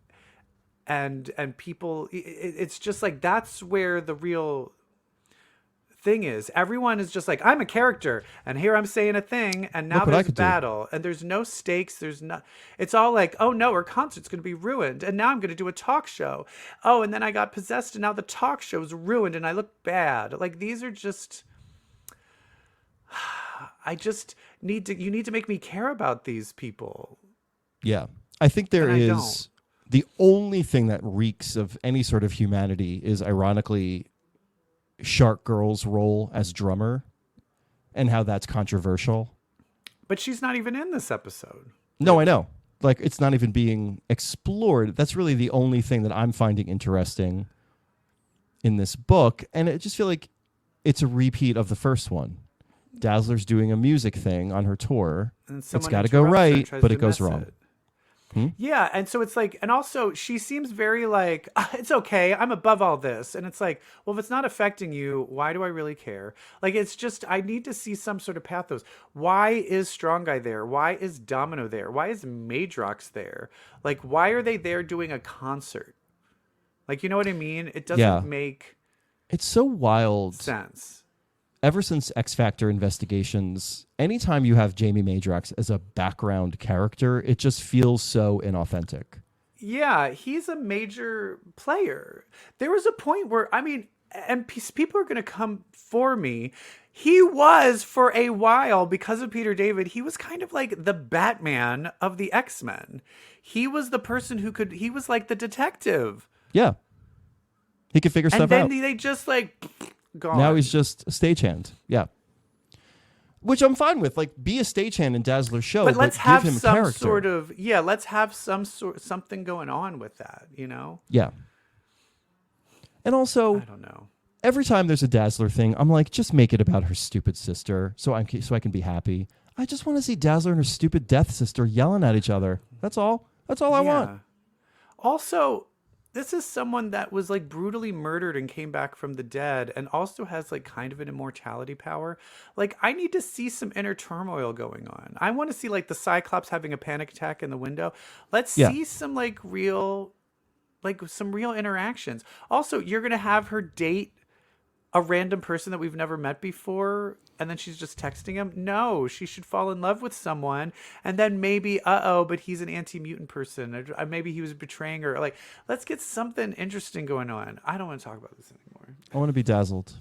people. It's just like, that's where the real thing is. Everyone is just like, I'm a character and here I'm saying a thing, and now there's battle and there's no stakes. There's not. It's all like, oh no, her concert's going to be ruined, and now I'm going to do a talk show. Oh, and then I got possessed, and now the talk show is ruined, and I look bad. Like, these are just. I just need to. You need to make me care about these people. Yeah, I think there And I is. The only thing that reeks of any sort of humanity is, ironically, Shark Girl's role as drummer and how that's controversial. But she's not even in this episode. No, I know. Like, it's not even being explored. That's really the only thing that I'm finding interesting in this book. And I just feel like it's a repeat of the first one. Dazzler's doing a music thing on her tour. It's got to go right, but it goes wrong. Yeah, and so it's like, and also she seems very like, it's okay, I'm above all this. And it's like, well, if it's not affecting you, why do I really care? Like, it's just, I need to see some sort of pathos. Why is Strong Guy there? Why is Domino there? Why is Madrox there? Like, why are they there doing a concert? Like, you know what I mean? It doesn't make it's so wild sense. Ever since X Factor Investigations, anytime you have Jamie Madrox as a background character, it just feels so inauthentic. Yeah, he's a major player. There was a point where, I mean, and people are going to come for me. He was, for a while, because of Peter David, he was kind of like the Batman of the X-Men. He was the person who could, he was like the detective. Yeah. He could figure stuff out. And then they just like... gone. Now he's just a stagehand. Yeah. Which I'm fine with. Like, be a stagehand in Dazzler's show, but let's give have him a some character. sort of, let's have something going on with that, you know? Yeah. And also, I don't know. Every time there's a Dazzler thing, I'm like, just make it about her stupid sister so I can be happy. I just want to see Dazzler and her stupid death sister yelling at each other. That's all. That's all I want. Also, this is someone that was like brutally murdered and came back from the dead, and also has like kind of an immortality power. Like, I need to see some inner turmoil going on. I want to see like the Cyclops having a panic attack in the window. Let's see some like real, like some real interactions. Also, you're going to have her date a random person that we've never met before, and then she's just texting him? No, she should fall in love with someone, and then maybe, but he's an anti-mutant person, or maybe he was betraying her. Like, let's get something interesting going on. I don't want to talk about this anymore. I want to be dazzled.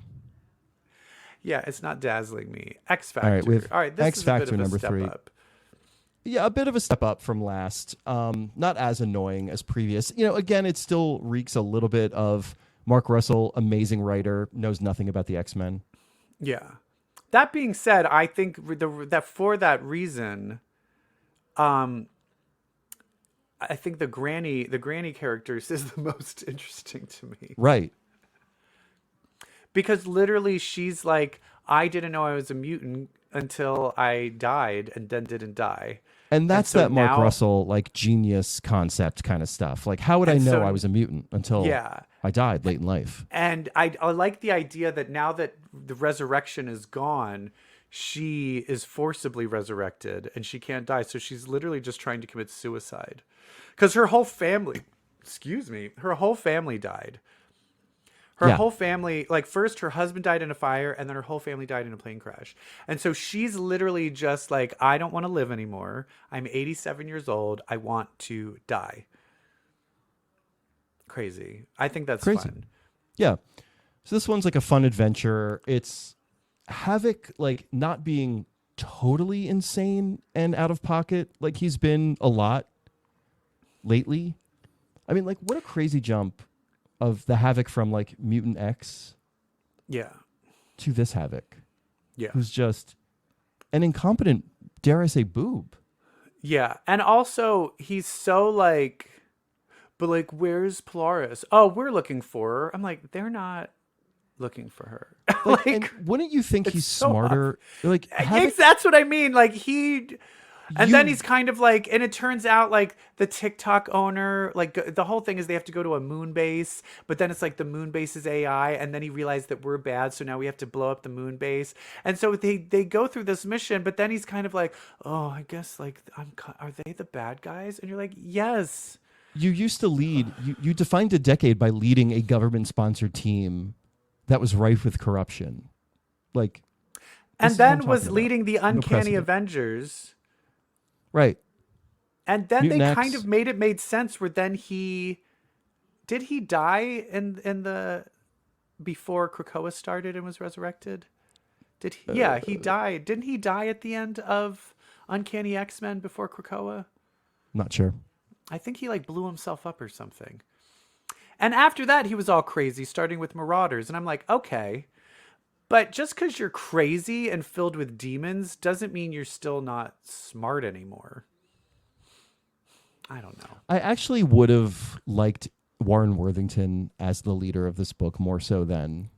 Yeah, it's not dazzling me. X Factor. All right, we have This X is Factor a bit of number a step 3. up. Yeah, a bit of a step up from last. Not as annoying as previous. Again, it still reeks a little bit of Mark Russell, amazing writer, knows nothing about the X-Men. Yeah. That being said, I think that for that reason, I think the granny characters is the most interesting to me. Right. Because literally she's like, I didn't know I was a mutant until I died and then didn't die. And that's so that Mark now- Russell, like, genius concept kind of stuff. Like, how would I And know so- I was a mutant until Yeah. I died late in life? And I like the idea that now that the resurrection is gone, she is forcibly resurrected and she can't die. So she's literally just trying to commit suicide. Because her whole family, her whole family died. Her whole family, like, first her husband died in a fire and then her whole family died in a plane crash. And so she's literally just like, I don't want to live anymore. I'm 87 years old. I want to die. Crazy. I think that's Crazy. fun. Yeah. So this one's like a fun adventure. It's Havoc, like, not being totally insane and out of pocket like he's been a lot lately. I mean, like, what a crazy jump of the Havoc from, like, Mutant X Yeah. to this Havoc, Yeah. who's just an incompetent, dare I say, boob. Yeah. And also, he's so like, but like, where's Polaris? Oh, we're looking for her. I'm like, they're not looking for her. Like, and wouldn't you think he's so smarter? Like, Havoc, That's what I mean. Like, and You- then he's kind of like, and it turns out like the TikTok owner, like the whole thing is they have to go to a moon base, but then it's like the moon base is AI, and then he realized that we're bad, so now we have to blow up the moon base. And so they go through this mission, but then he's kind of like, oh, I guess like are they the bad guys? And you're like, yes. you used to lead, you defined a decade by leading a government-sponsored team that was rife with corruption. Like, And this is what I'm then was talking about. leading the Uncanny precedent. Avengers. Right. And then Mutant they X. kind of made sense where then did he die in the before Krakoa started and was resurrected? Yeah, he died. Didn't he die at the end of Uncanny X-Men before Krakoa? Not sure. I think he like blew himself up or something. And after that he was all crazy, starting with Marauders, and I'm like, okay. But just because you're crazy and filled with demons doesn't mean you're still not smart anymore. I don't know. I actually would have liked Warren Worthington as the leader of this book more so than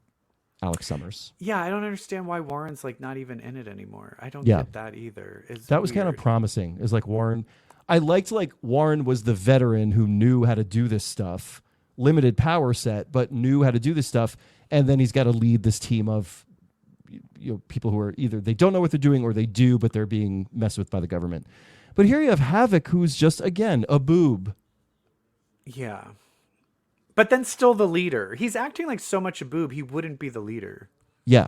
Alex Summers. Yeah, I don't understand why Warren's like not even in it anymore. I don't Yeah. get that either. That was kind of weird. promising. It was like Warren. I liked like Warren was the veteran who knew how to do this stuff, limited power set, but knew how to do this stuff. And then he's got to lead this team of people who are either they don't know what they're doing or they do, but they're being messed with by the government. But here you have Havoc, who's just, again, a boob. Yeah. But then still the leader. He's acting like so much a boob, he wouldn't be the leader. Yeah.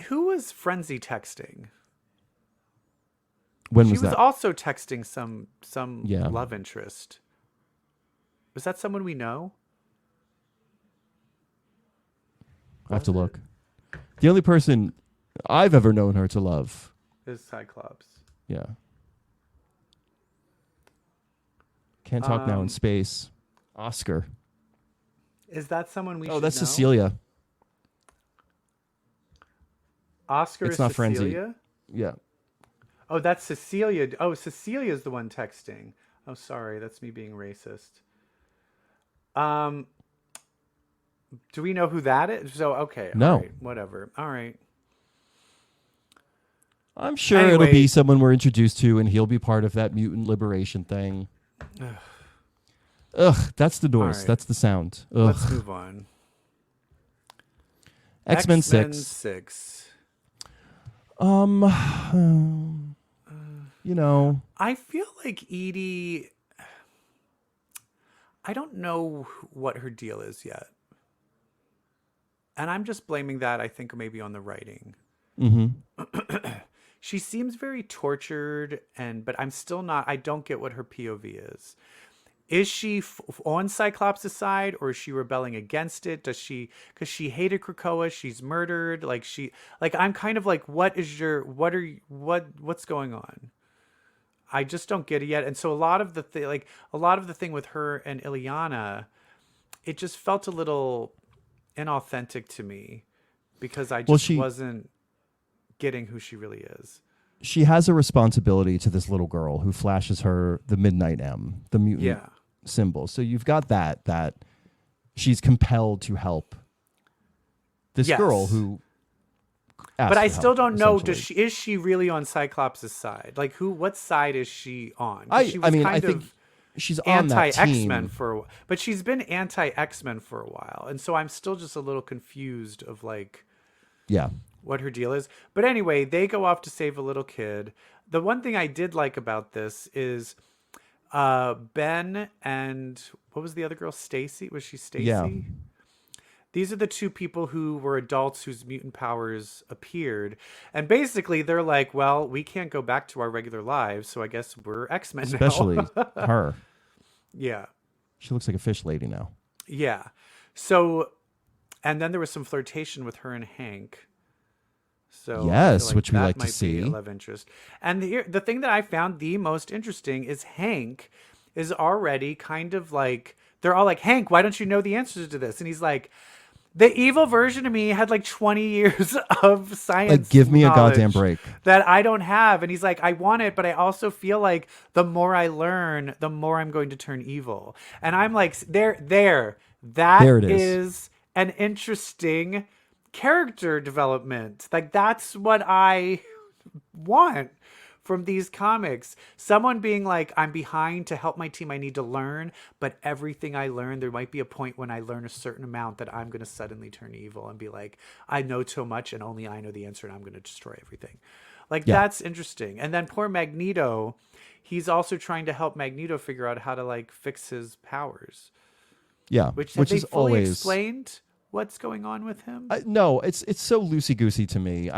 Who was Frenzy texting? When She was was that? also texting some Yeah. love interest. Was that someone we know? I have to look. The only person I've ever known her to love. Is Cyclops. Yeah. Can't talk now in space. Oscar. Is that someone we should Oh, that's know? Cecilia. Oscar It's is not Frenzy. Cecilia? Yeah. Oh, that's Cecilia. Oh, Cecilia's the one texting. Oh, sorry. That's me being racist. Do we know who that is? So, okay. No. All right, whatever. All right. I'm sure it'll Anyway. be someone we're introduced to, and he'll be part of that mutant liberation thing. Ugh, that's the noise. right. That's the sound. Ugh. Let's move on. X-Men X-Men 6. 6. You know, I feel like Edie... I don't know what her deal is yet. And I'm just blaming that, I think, maybe on the writing. She seems very tortured, but I'm still not, I don't get what her POV is. Is she on Cyclops' side, or is she rebelling against it? Because she hated Krakoa, she's murdered. I'm kind of like, what's going on? I just don't get it yet. And so a lot of the thing with her and Illyana, it just felt a little inauthentic to me, because I just wasn't getting who she really is. She has a responsibility to this little girl who flashes her the Midnight M, the mutant symbol. So you've got that she's compelled to help this girl who asked but I for still help, don't know, is she really on Cyclops' side? Like, what side is she on? I think she's on that team. Anti-X-Men but she's been anti-X-Men for a while. And so I'm still just a little confused of what her deal is. But anyway, they go off to save a little kid. The one thing I did like about this is Ben and what was the other girl? Stacy? Was she Stacy? Yeah. These are the two people who were adults whose mutant powers appeared. And basically they're like, well, we can't go back to our regular lives, so I guess we're X-Men now. Especially her. Yeah. She looks like a fish lady now. Yeah. So, and then there was some flirtation with her and Hank. So yes, which we like to see. A love interest. And the thing that I found the most interesting is Hank is already kind of like, they're all like, Hank, why don't you know the answers to this? And he's like, the evil version of me had 20 years of science. Give me a goddamn break. That I don't have. And he's like, I want it, but I also feel like the more I learn, the more I'm going to turn evil. And I'm like, there it is an interesting character development. That's what I want from these comics. Someone being like, I'm behind to help my team, I need to learn, but everything I learn, there might be a point when I learn a certain amount that I'm going to suddenly turn evil and be like, I know too much and only I know the answer and I'm going to destroy everything. That's interesting. And then poor Magneto, he's also trying to help Magneto figure out how to fix his powers. Yeah, which is they fully always explained what's going on with him. No, it's so loosey-goosey to me.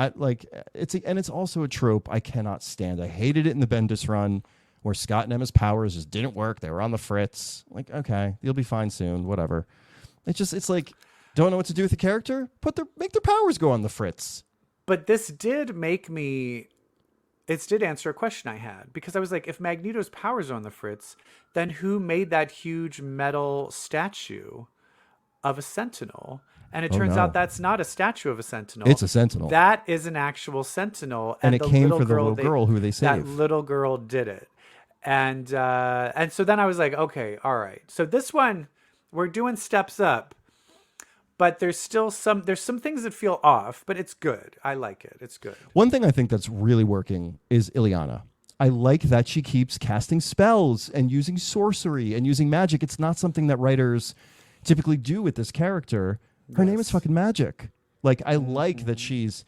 It's also a trope I cannot stand. I hated it in the Bendis run where Scott and Emma's powers just didn't work. They were on the fritz. Okay, you'll be fine soon, whatever. It's like, don't know what to do with the character? Make their powers go on the fritz. But this did answer a question I had, because I was like, if Magneto's powers are on the fritz, then who made that huge metal statue of a Sentinel? And it turns out that's not a statue of a Sentinel. It's a Sentinel. That is an actual Sentinel. And it came for the little girl who they saved. That little girl did it. And so then I was like, okay, all right. So this one, we're doing steps up, but there's some things that feel off, but it's good. I like it. It's good. One thing I think that's really working is Illyana. I like that she keeps casting spells and using sorcery and using magic. It's not something that writers typically do with this character. Her name is fucking Magic. I like that she's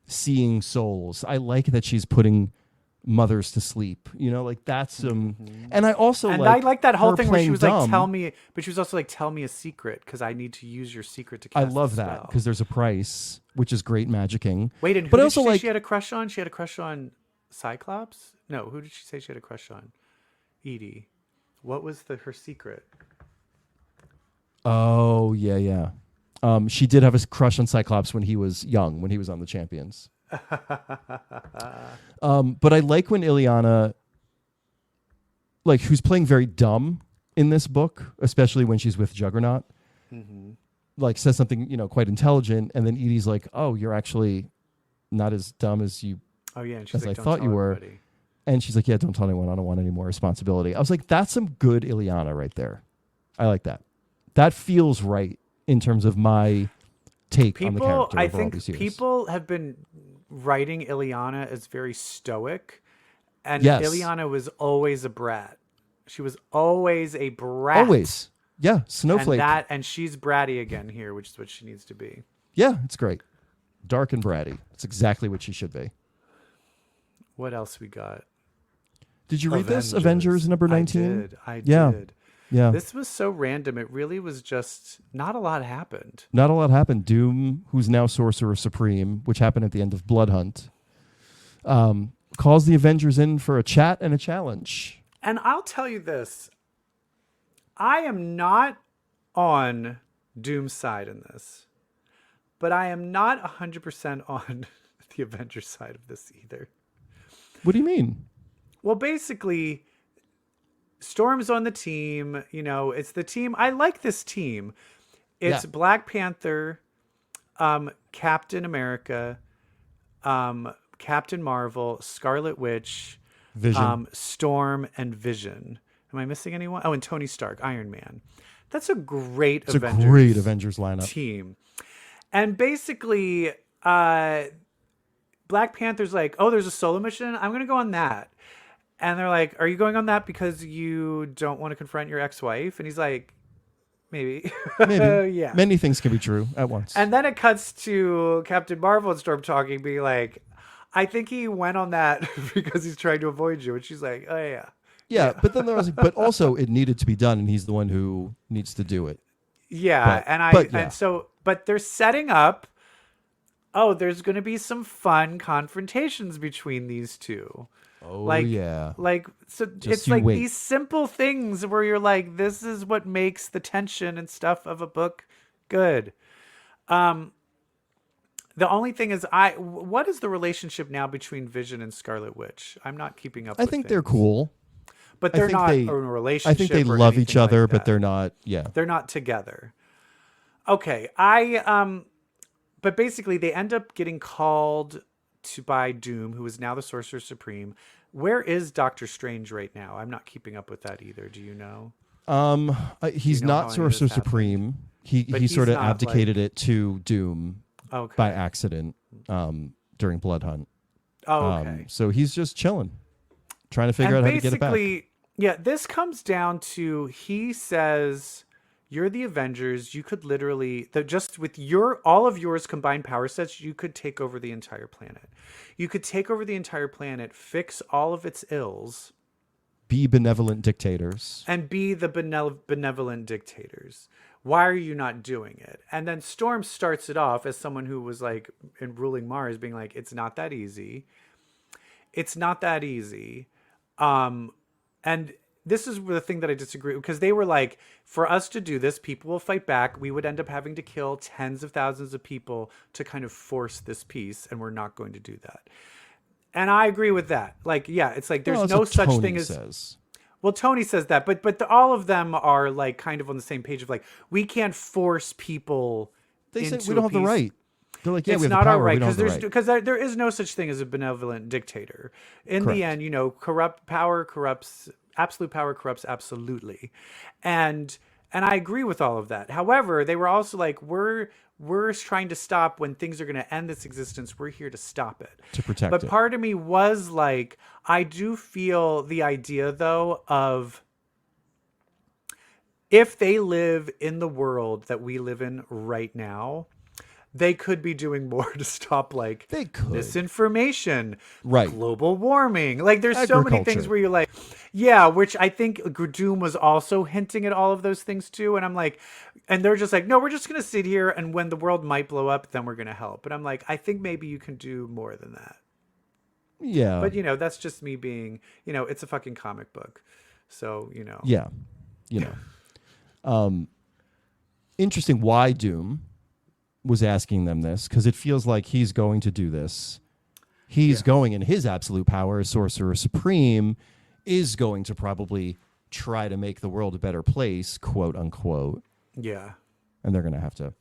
seeing souls. I like that she's putting mothers to sleep. That's and I also I like that whole thing where she was dumb. tell me, but she was also tell me a secret because I need to use your secret to cast I love the that spell. because there's a price, which is great magicking. Wait, and who did she say she had a crush on? She had a crush on Cyclops? No, who did she say she had a crush on? Edie. What was her secret? Oh, yeah. She did have a crush on Cyclops when he was young, when he was on the Champions. But I like when Illyana, who's playing very dumb in this book, especially when she's with Juggernaut, says something, quite intelligent, and then Edie's like, oh, you're actually not as dumb as you and she's as I thought you were. Everybody. And she's like, yeah, don't tell anyone. I don't want any more responsibility. I was like, that's some good Illyana right there. I like that. That feels right in terms of my take on the character. I think people have been writing Illyana as very stoic, and Illyana was always a brat. She was always a brat. Always. Yeah, snowflake. And she's bratty again here, which is what she needs to be. Yeah, it's great. Dark and bratty. It's exactly what she should be. What else we got? Did you read this? Avengers number 19? I did. Yeah. This was so random. It really was just not a lot happened. Not a lot happened. Doom, who's now Sorcerer Supreme, which happened at the end of Blood Hunt, calls the Avengers in for a chat and a challenge. And I'll tell you this. I am not on Doom's side in this, but I am not 100% on the Avengers side of this either. What do you mean? Well, basically, Storm's on the team. You know, it's the team. I like this team. It's Black Panther, Captain America, Captain Marvel, Scarlet Witch, Vision. Storm, and Vision. Am I missing anyone? Oh, and Tony Stark, Iron Man. That's a great It's a great Avengers lineup. team. And basically, Black Panther's like, oh, there's a solo mission? I'm going to go on that. And they're like, are you going on that because you don't want to confront your ex-wife? And he's like, maybe. Maybe. Yeah. Many things can be true at once. And then it cuts to Captain Marvel and Storm talking, being like, I think he went on that because he's trying to avoid you. And she's like, oh, yeah. Yeah, but then there was, but also it needed to be done, and he's the one who needs to do it. Yeah, but they're setting up. Oh, there's going to be some fun confrontations between these two. Oh, like, yeah. Like, so Just it's you like wait. these simple things where you're like, this is what makes the tension and stuff of a book good. The only thing is, what is the relationship now between Vision and Scarlet Witch? I'm not keeping up. I think they're cool. But they're not in a relationship. I think they or love each anything other, like but that. they're not. Yeah, They're not together. Okay, but basically they end up getting called to by Doom, who is now the Sorcerer Supreme. Where is Doctor Strange right now? I'm not keeping up with that either. Do you know? He's you know how not any of Sorcerer this happened? Supreme. He he's sort of not, abdicated it to Doom Okay. by accident during Blood Hunt. Oh, okay. So he's just chilling, trying to figure out how to get it back. Yeah, this comes down to, he says, you're the Avengers. You could literally, just with all of yours combined power sets, you could take over the entire planet. You could take over the entire planet, fix all of its ills. Be benevolent dictators. And be the benevolent dictators. Why are you not doing it? And then Storm starts it off as someone who was like in ruling Mars, being like, it's not that easy. It's not that easy. And this is the thing that I disagree with, because they were like, for us to do this, people will fight back. We would end up having to kill tens of thousands of people to kind of force this peace, and we're not going to do that. And I agree with that. Like, yeah, it's like there's no such thing as. Says. Well, Tony says that, but all of them are like kind of on the same page of like, we can't force people. They into say we don't have the right. They're like, yeah, it's we have not the power. our right, we don't have the right. because there is no such thing as a benevolent dictator. In Correct. the end, absolute power corrupts absolutely. And I agree with all of that. However, they were also like, we're trying to stop when things are going to end this existence. We're here to stop it. To protect But it. part of me was like, I do feel the idea though of, if they live in the world that we live in right now, they could be doing more to stop like They could. misinformation, Right. global warming. Like there's so many things Agriculture. where you're like, yeah, which I think Doom was also hinting at all of those things too. And I'm like, and they're just like, no, we're just going to sit here. And when the world might blow up, then we're going to help. But I'm like, I think maybe you can do more than that. Yeah. But that's just me being, it's a fucking comic book. So, Yeah. Interesting why Doom was asking them this, because it feels like he's going to do this. He's going, in his absolute power as Sorcerer Supreme, is going to probably try to make the world a better place, quote unquote. Yeah. And they're going to have to,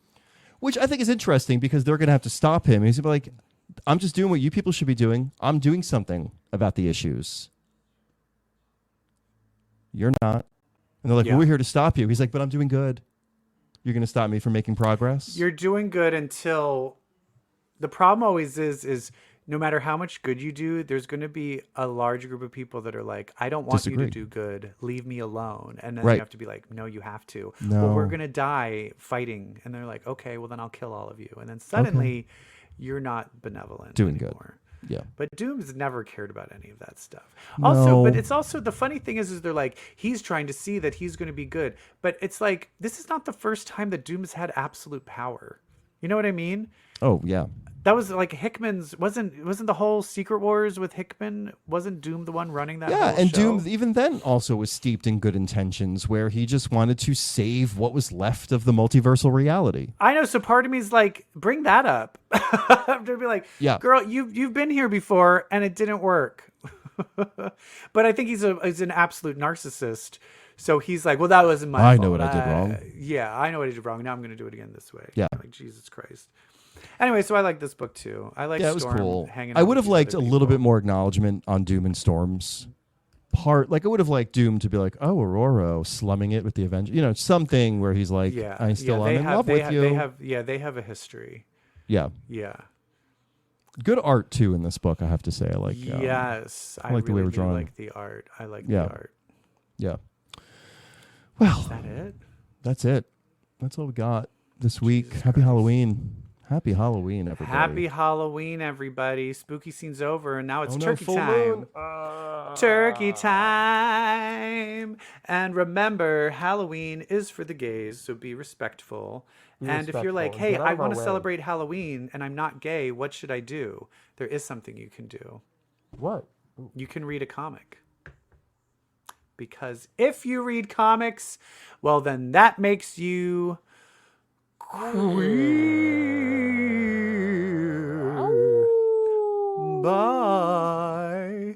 which I think is interesting, because they're going to have to stop him. He's going to be like, I'm just doing what you people should be doing. I'm doing something about the issues. You're not. And they're like, well, we're here to stop you. He's like, but I'm doing good. You're going to stop me from making progress? You're doing good until the problem always is no matter how much good you do, there's going to be a large group of people that are like, I don't want you to do good. Leave me alone. And then you have to be like, no, you have to. No. Well, we're going to die fighting. And they're like, okay, well then I'll kill all of you. And then suddenly you're not benevolent doing anymore. Yeah. But Doom's never cared about any of that stuff. No. Also, but it's also, the funny thing is they're like, he's trying to see that he's going to be good. But it's like, this is not the first time that Doom's had absolute power. You know what I mean? Oh, yeah. That was like Hickman's, wasn't the whole Secret Wars with Hickman? Wasn't Doom the one running that? Yeah, whole and show? Doom even then also was steeped in good intentions, where he just wanted to save what was left of the multiversal reality. I know. So part of me is like, bring that up. I'm gonna be like, Yeah. girl, you've been here before and it didn't work. But I think he's an absolute narcissist. So he's like, well, that wasn't my fault. I know what I did wrong. Yeah, I know what I did wrong. Now I'm going to do it again this way. Yeah. Like, Jesus Christ. Anyway, so I like this book too. I like Yeah, it was Storm cool. hanging I out would with have these liked a other little people. bit more acknowledgement on Doom and Storm's part. Like, I would have liked Doom to be like, oh, Aurora slumming it with the Avengers. You know, something where he's like, Yeah, I'm in love they with you. They have a history. Yeah. Yeah. Good art, too, in this book, I have to say. I like Yes. I like the way really we're do drawing. like the art. I like Yeah. the art. Yeah. Well, Is that it? that's it. That's all we got this week. Jesus Happy Christ. Halloween. Happy Halloween, everybody. Happy Halloween, everybody. Spooky scene's over, and now it's Oh, no, turkey full time. moon. Turkey time. And remember, Halloween is for the gays, so be respectful. And if you're like, respectful. hey, Get out I of our want to way. celebrate Halloween and I'm not gay, what should I do? There is something you can do. What? You can read a comic. Because if you read comics, well, then that makes you queer. Bye.